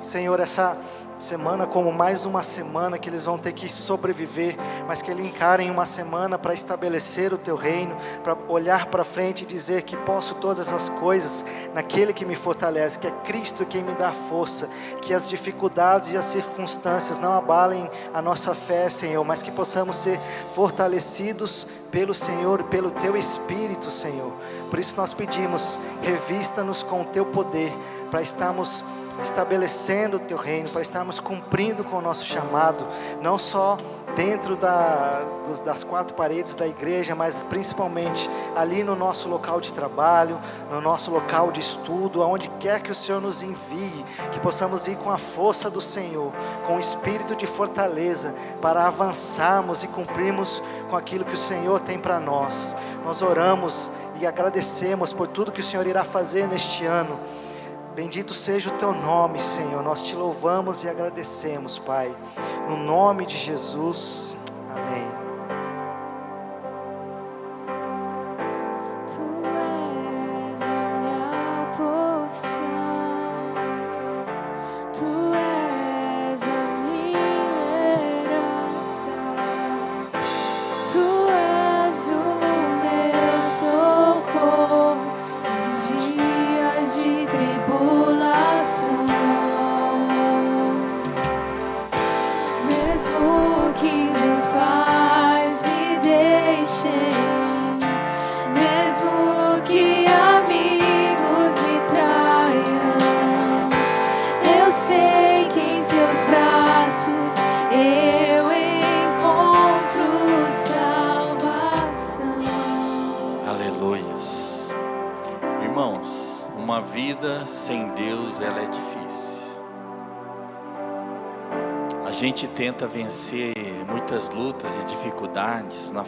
Senhor, essa semana como mais uma semana que eles vão ter que sobreviver, mas que eles encarem uma semana para estabelecer o teu reino, para olhar para frente e dizer que posso todas as coisas naquele que me fortalece, que é Cristo quem me dá força. Que as dificuldades e as circunstâncias não abalem a nossa fé, Senhor, mas que possamos ser fortalecidos pelo Senhor, pelo teu Espírito, Senhor. Por isso nós pedimos: revista-nos com o teu poder, para estarmos estabelecendo o teu reino, para estarmos cumprindo com o nosso chamado, não só dentro das quatro paredes da igreja, mas principalmente ali no nosso local de trabalho, no nosso local de estudo, aonde quer que o Senhor nos envie, que possamos ir com a força do Senhor, com o espírito de fortaleza, para avançarmos e cumprirmos com aquilo que o Senhor tem para nós. Nós oramos e agradecemos por tudo que o Senhor irá fazer neste ano. Bendito seja o teu nome, Senhor. Nós te louvamos e agradecemos, Pai. No nome de Jesus. Amém. Tu és a minha porção, tu és a minha herança, tu és o meu socorro nos dias de tribulações. Mesmo que meus pais me deixem, mesmo que amigos me traiam, eu sei que em seus braços eu encontro salvação. Aleluias. Irmãos, uma vida sem Deus, ela é difícil. A gente tenta vencer muitas lutas e dificuldades na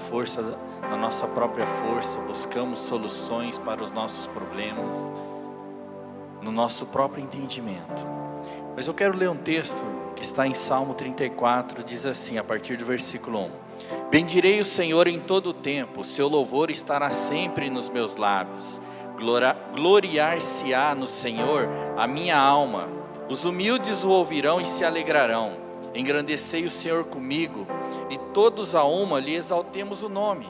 nossa própria força, buscamos soluções para os nossos problemas, no nosso próprio entendimento. Mas eu quero ler um texto que está em Salmo 34, diz assim, a partir do versículo 1. Bendirei o Senhor em todo o tempo, o seu louvor estará sempre nos meus lábios. Gloriar-se-á no Senhor a minha alma, os humildes o ouvirão e se alegrarão. Engrandecei o Senhor comigo, e todos a uma lhe exaltemos o nome.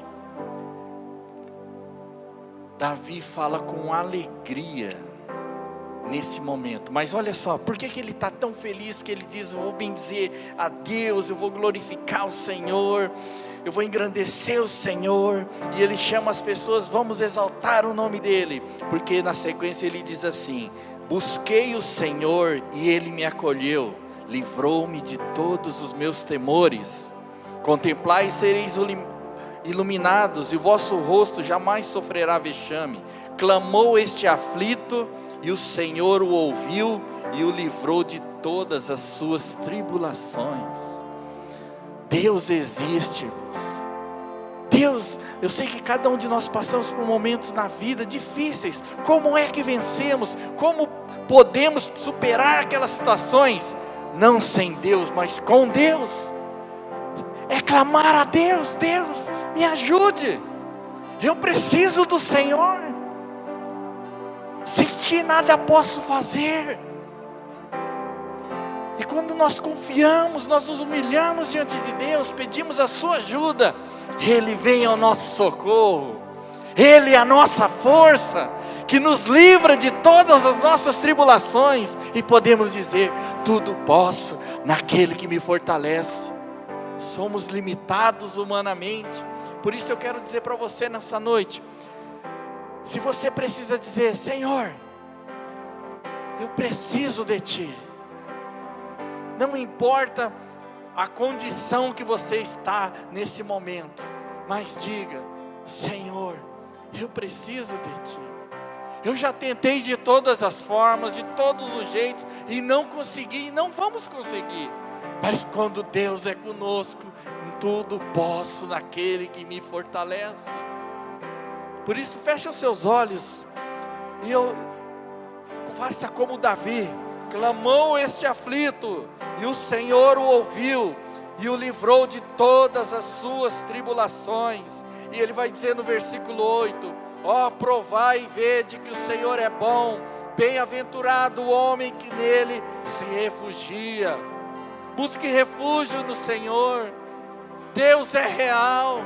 Davi fala com alegria nesse momento, mas olha só, por que ele está tão feliz que ele diz: eu vou bendizer a Deus, eu vou glorificar o Senhor, eu vou engrandecer o Senhor, e ele chama as pessoas: vamos exaltar o nome dele, porque na sequência ele diz assim: busquei o Senhor e ele me acolheu, livrou-me de todos os meus temores. Contemplai e sereis iluminados, e o vosso rosto jamais sofrerá vexame. Clamou este aflito, e o Senhor o ouviu e o livrou de todas as suas tribulações. Deus existe, irmãos. Deus, eu sei que cada um de nós passamos por momentos na vida difíceis. Como é que vencemos? Como podemos superar aquelas situações? Não sem Deus, mas com Deus. É clamar a Deus: Deus, me ajude. Eu preciso do Senhor. Sem Ti nada posso fazer. E quando nós confiamos, nós nos humilhamos diante de Deus, pedimos a sua ajuda, Ele vem ao nosso socorro. Ele é a nossa força, que nos livra de todas as nossas tribulações, e podemos dizer: tudo posso naquele que me fortalece. Somos limitados humanamente, por isso eu quero dizer para você nessa noite, se você precisa dizer: Senhor, eu preciso de Ti. Não importa a condição que você está nesse momento, mas diga: Senhor, eu preciso de Ti. Eu já tentei de todas as formas, de todos os jeitos, e não consegui, e não vamos conseguir. Mas quando Deus é conosco, tudo posso naquele que me fortalece. Por isso, feche os seus olhos, e faça como Davi. Clamou este aflito, e o Senhor o ouviu, e o livrou de todas as suas tribulações. E ele vai dizer no versículo 8: ó, provai e vede que o Senhor é bom, bem-aventurado o homem que nele se refugia. Busque refúgio no Senhor. Deus é real,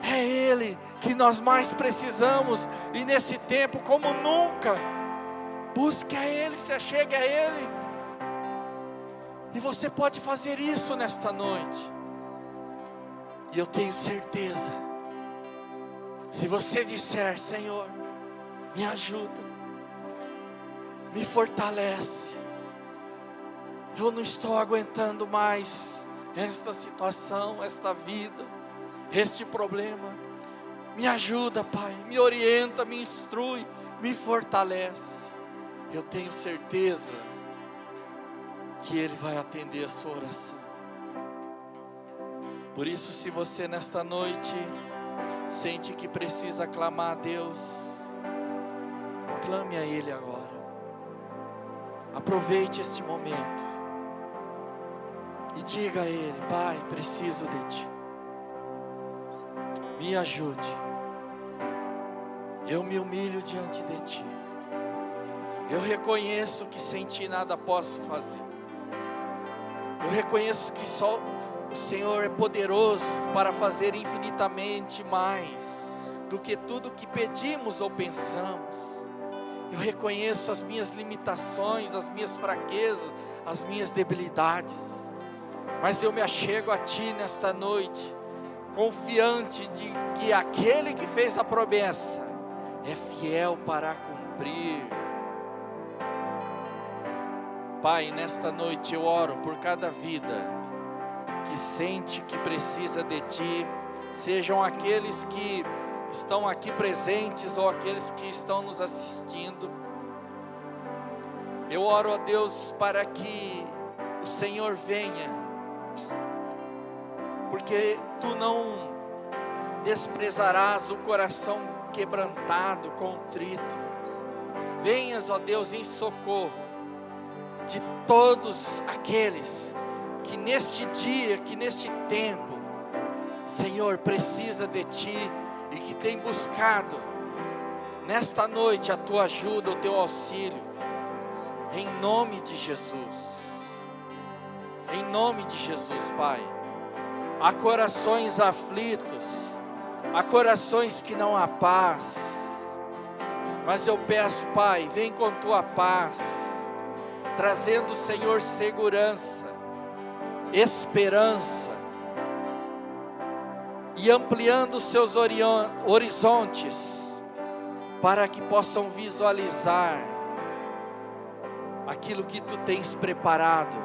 é Ele que nós mais precisamos, e nesse tempo como nunca, busque a Ele, se achegue a Ele. E você pode fazer isso nesta noite. E eu tenho certeza, se você disser: Senhor, me ajuda, me fortalece, eu não estou aguentando mais esta situação, esta vida, este problema, me ajuda, Pai, me orienta, me instrui, me fortalece. Eu tenho certeza que Ele vai atender a sua oração. Por isso, se você nesta noite sente que precisa clamar a Deus, clame a Ele agora. Aproveite este momento e diga a Ele: Pai, preciso de Ti, me ajude. Eu me humilho diante de Ti. Eu reconheço que sem Ti nada posso fazer. Eu reconheço que só o Senhor é poderoso para fazer infinitamente mais do que tudo que pedimos ou pensamos. Eu reconheço as minhas limitações, as minhas fraquezas, as minhas debilidades. Mas eu me achego a Ti nesta noite, confiante de que aquele que fez a promessa é fiel para cumprir. Pai, nesta noite eu oro por cada vida que sente que precisa de Ti, sejam aqueles que estão aqui presentes ou aqueles que estão nos assistindo. Eu oro a Deus para que o Senhor venha, porque Tu não desprezarás o coração quebrantado, contrito. Venhas, ó Deus, em socorro de todos aqueles que neste dia, que neste tempo, Senhor, precisa de Ti e que tem buscado nesta noite a Tua ajuda, o Teu auxílio, em nome de Jesus. Em nome de Jesus, Pai. Há corações aflitos, há corações que não há paz, mas eu peço, Pai, vem com Tua paz, trazendo, Senhor, segurança, esperança, e ampliando os seus horizontes, para que possam visualizar aquilo que Tu tens preparado.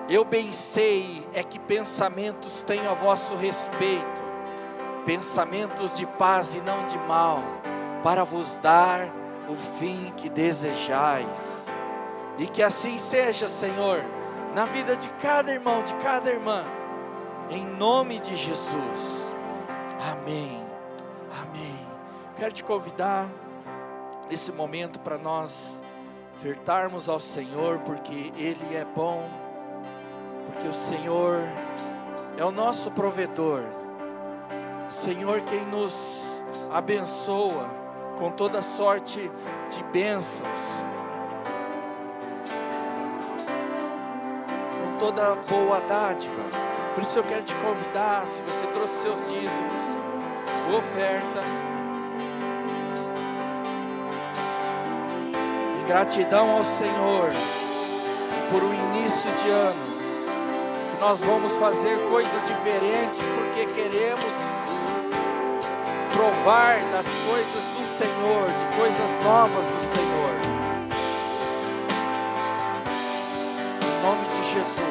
Eu bem sei é que pensamentos tenho a vosso respeito, pensamentos de paz e não de mal, para vos dar o fim que desejais. E que assim seja, Senhor, na vida de cada irmão, de cada irmã, em nome de Jesus. Amém, amém. Quero te convidar nesse momento para nós ofertarmos ao Senhor, porque Ele é bom, porque o Senhor é o nosso provedor, o Senhor quem nos abençoa com toda sorte de bênçãos, com toda boa dádiva. Por isso eu quero te convidar, se você trouxe seus dízimos, sua oferta, em gratidão ao Senhor por um início de ano, que nós vamos fazer coisas diferentes, porque queremos provar das coisas do Senhor, de coisas novas do Senhor, em nome de Jesus.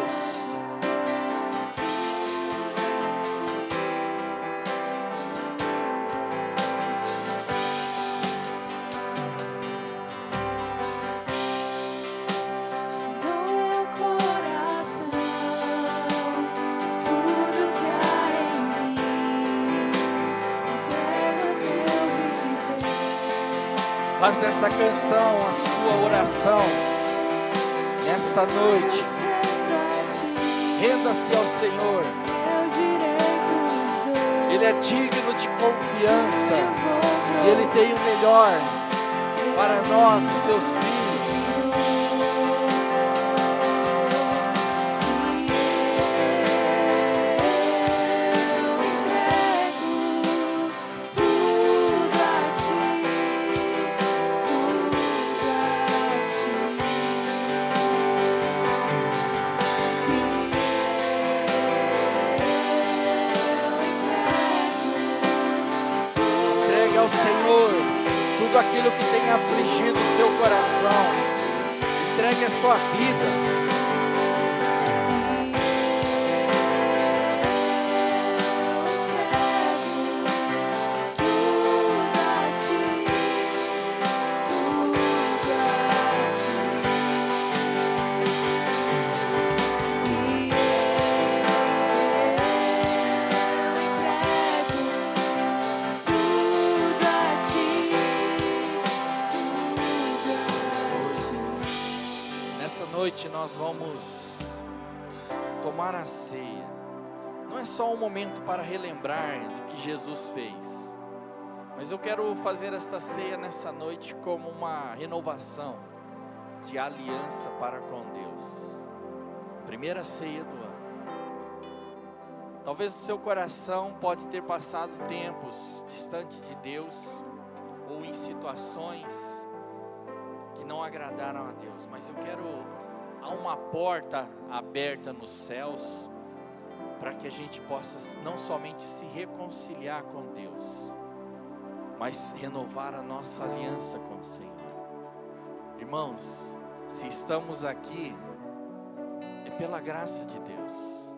Faz dessa canção a sua oração nesta noite. Renda-se ao Senhor. Ele é digno de confiança. E Ele tem o melhor para nós, os seus filhos. Ao Senhor tudo aquilo que tem afligido o seu coração. Entregue a sua vida. Noite nós vamos tomar a ceia. Não é só um momento para relembrar do que Jesus fez, mas eu quero fazer esta ceia nessa noite como uma renovação de aliança para com Deus. Primeira ceia do ano. Talvez o seu coração pode ter passado tempos distante de Deus, ou em situações que não agradaram a Deus, mas eu quero... Há uma porta aberta nos céus para que a gente possa não somente se reconciliar com Deus, mas renovar a nossa aliança com o Senhor. Irmãos, se estamos aqui, é pela graça de Deus,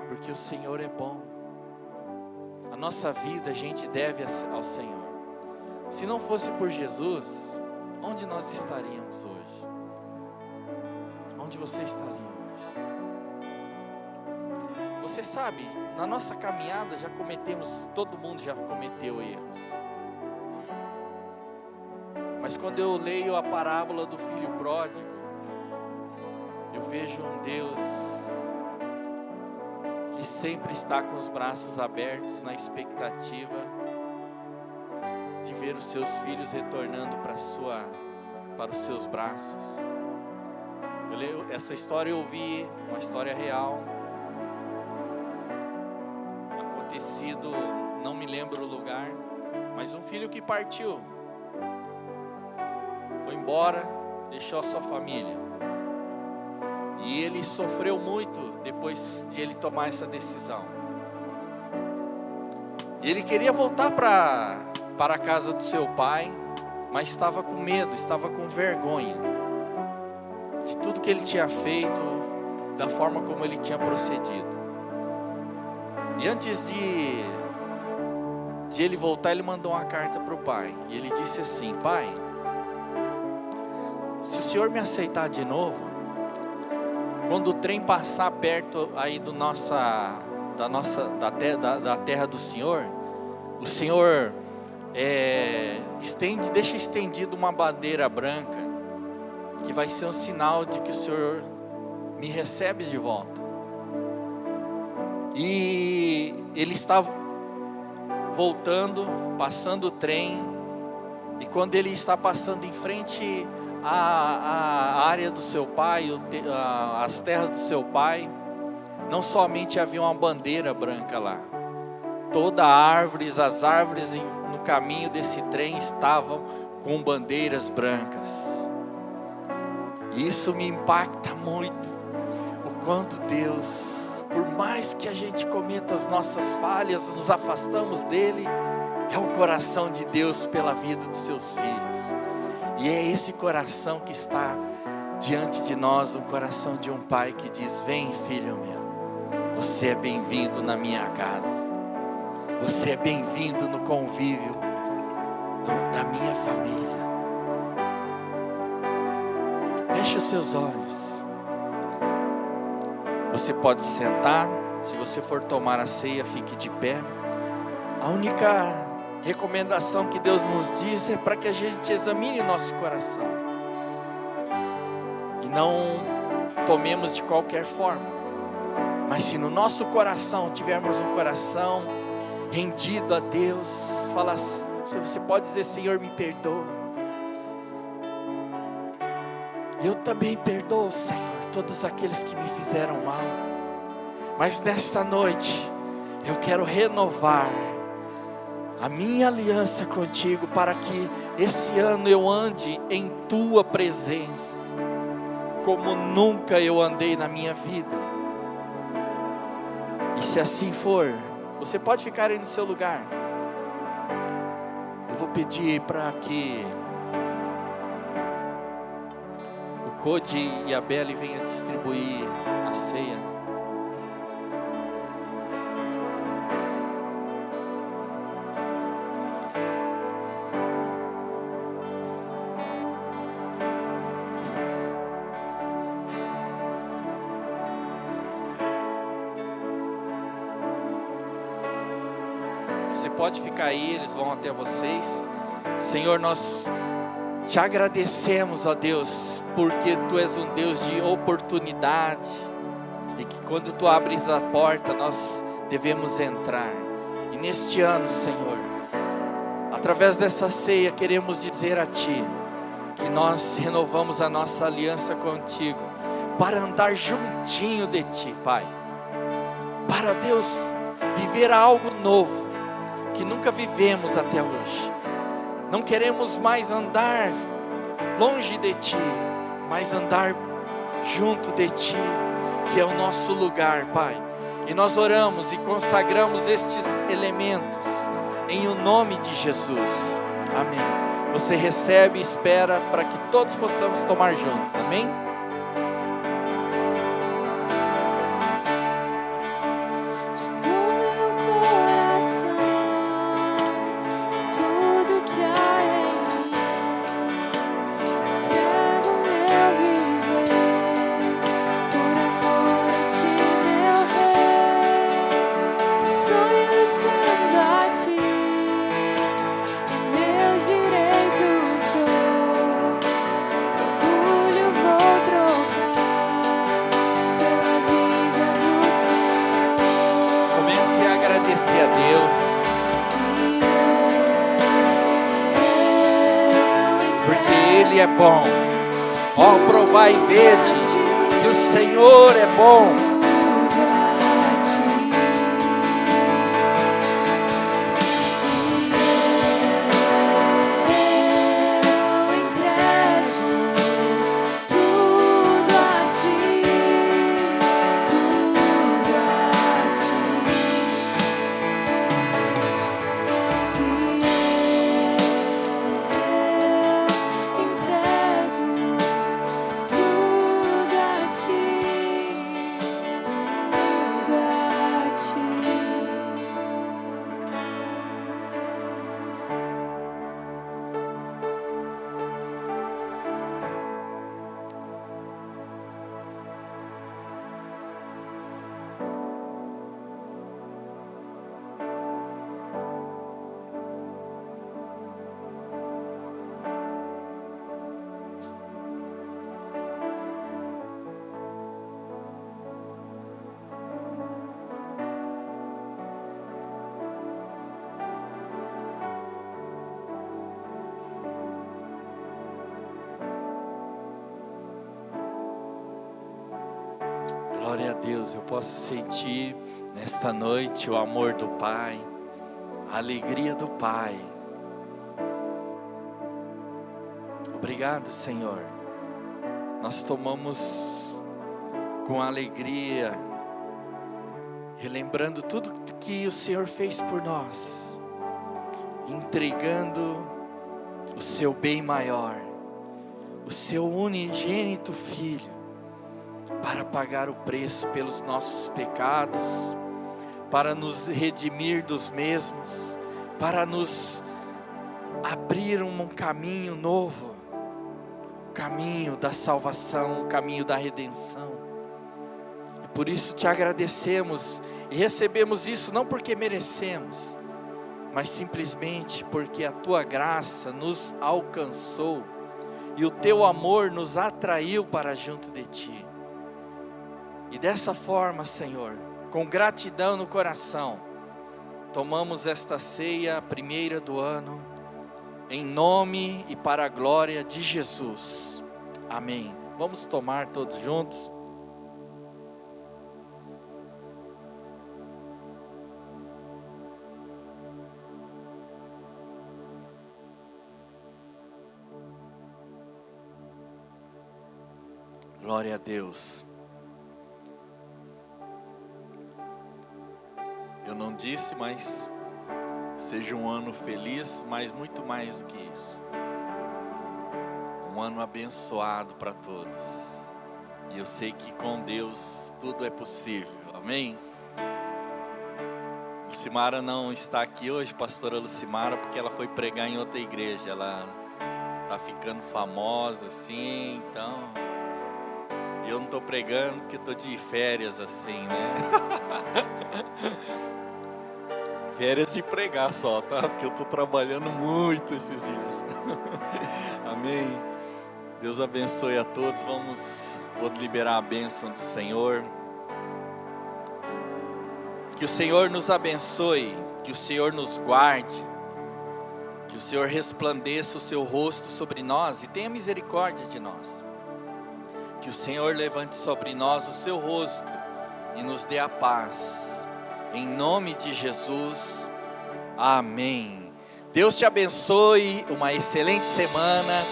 porque o Senhor é bom. A nossa vida a gente deve ao Senhor. Se não fosse por Jesus, onde nós estaríamos hoje? Onde você estaria hoje? Você sabe, na nossa caminhada já cometemos, todo mundo já cometeu erros. Mas quando eu leio a parábola do filho pródigo, eu vejo um Deus que sempre está com os braços abertos na expectativa de ver os seus filhos retornando para os seus braços. Essa história eu ouvi, uma história real, acontecido, não me lembro o lugar, mas um filho que partiu, foi embora, deixou a sua família, e ele sofreu muito depois de ele tomar essa decisão. E ele queria voltar para a casa do seu pai, mas estava com medo, estava com vergonha de tudo que ele tinha feito, da forma como ele tinha procedido. E antes de ele voltar, ele mandou uma carta para o pai, e ele disse assim: pai, se o senhor me aceitar de novo, quando o trem passar perto aí da terra do Senhor, o Senhor deixa estendida uma bandeira branca, que vai ser um sinal de que o Senhor me recebe de volta. E ele está voltando, passando o trem, e quando ele está passando em frente à área do seu pai, as terras do seu pai, não somente havia uma bandeira branca lá, as árvores no caminho desse trem estavam com bandeiras brancas. Isso me impacta muito, o quanto Deus, por mais que a gente cometa as nossas falhas, nos afastamos dele, é o coração de Deus pela vida dos seus filhos. E é esse coração que está diante de nós, um coração de um pai que diz: vem, filho meu, você é bem-vindo na minha casa, você é bem-vindo no convívio da minha família. Feche os seus olhos. Você pode sentar. Se você for tomar a ceia, fique de pé. A única recomendação que Deus nos diz é para que a gente examine nosso coração e não tomemos de qualquer forma. Mas se no nosso coração tivermos um coração rendido a Deus, você pode dizer: Senhor, me perdoa. Eu também perdoo, Senhor, todos aqueles que me fizeram mal. Mas nesta noite eu quero renovar a minha aliança contigo, para que esse ano eu ande em tua presença, como nunca eu andei na minha vida. E se assim for, você pode ficar aí no seu lugar. Eu vou pedir para que o Cody e a Belle venham distribuir a ceia. Você pode ficar aí, eles vão até vocês. Senhor, nós te agradecemos, ó Deus, porque Tu és um Deus de oportunidade, e que quando Tu abres a porta, nós devemos entrar. E neste ano, Senhor, através dessa ceia, queremos dizer a Ti, que nós renovamos a nossa aliança contigo, para andar juntinho de Ti, Pai. Para, Deus, viver algo novo, que nunca vivemos até hoje. Não queremos mais andar longe de Ti, mas andar junto de Ti, que é o nosso lugar, Pai. E nós oramos e consagramos estes elementos em o nome de Jesus. Amém. Você recebe e espera para que todos possamos tomar juntos. Amém? Ele é bom. Ó, provai e vede que o Senhor é bom. Glória a Deus, eu posso sentir nesta noite o amor do Pai, a alegria do Pai. Obrigado, Senhor. Nós tomamos com alegria, relembrando tudo que o Senhor fez por nós, entregando o seu bem maior, o seu unigênito Filho, para pagar o preço pelos nossos pecados, para nos redimir dos mesmos, para nos abrir um caminho novo, o caminho da salvação, o caminho da redenção. E por isso te agradecemos e recebemos isso não porque merecemos, mas simplesmente porque a tua graça nos alcançou e o teu amor nos atraiu para junto de ti. E dessa forma, Senhor, com gratidão no coração, tomamos esta ceia, a primeira do ano, em nome e para a glória de Jesus. Amém. Vamos tomar todos juntos. Glória a Deus. Eu não disse, mas seja um ano feliz, mas muito mais do que isso. Um ano abençoado para todos. E eu sei que com Deus tudo é possível. Amém? Lucimara não está aqui hoje, pastora Lucimara, porque ela foi pregar em outra igreja. Ela está ficando famosa assim, então... Eu não estou pregando porque estou de férias assim, né? Férias de pregar só, tá? Porque eu estou trabalhando muito esses dias. Amém? Deus abençoe a todos. Vou liberar a bênção do Senhor. Que o Senhor nos abençoe, que o Senhor nos guarde, que o Senhor resplandeça o seu rosto sobre nós e tenha misericórdia de nós. Que o Senhor levante sobre nós o seu rosto e nos dê a paz. Em nome de Jesus, amém. Deus te abençoe, uma excelente semana.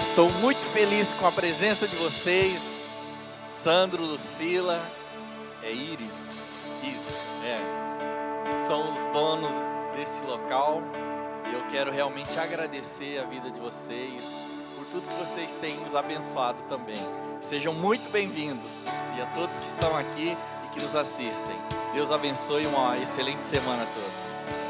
Estou muito feliz com a presença de vocês. Sandro, Lucila, Iris, são os donos desse local. E eu quero realmente agradecer a vida de vocês, por tudo que vocês têm nos abençoado também. Sejam muito bem-vindos, e a todos que estão aqui e que nos assistem. Deus abençoe, uma excelente semana a todos.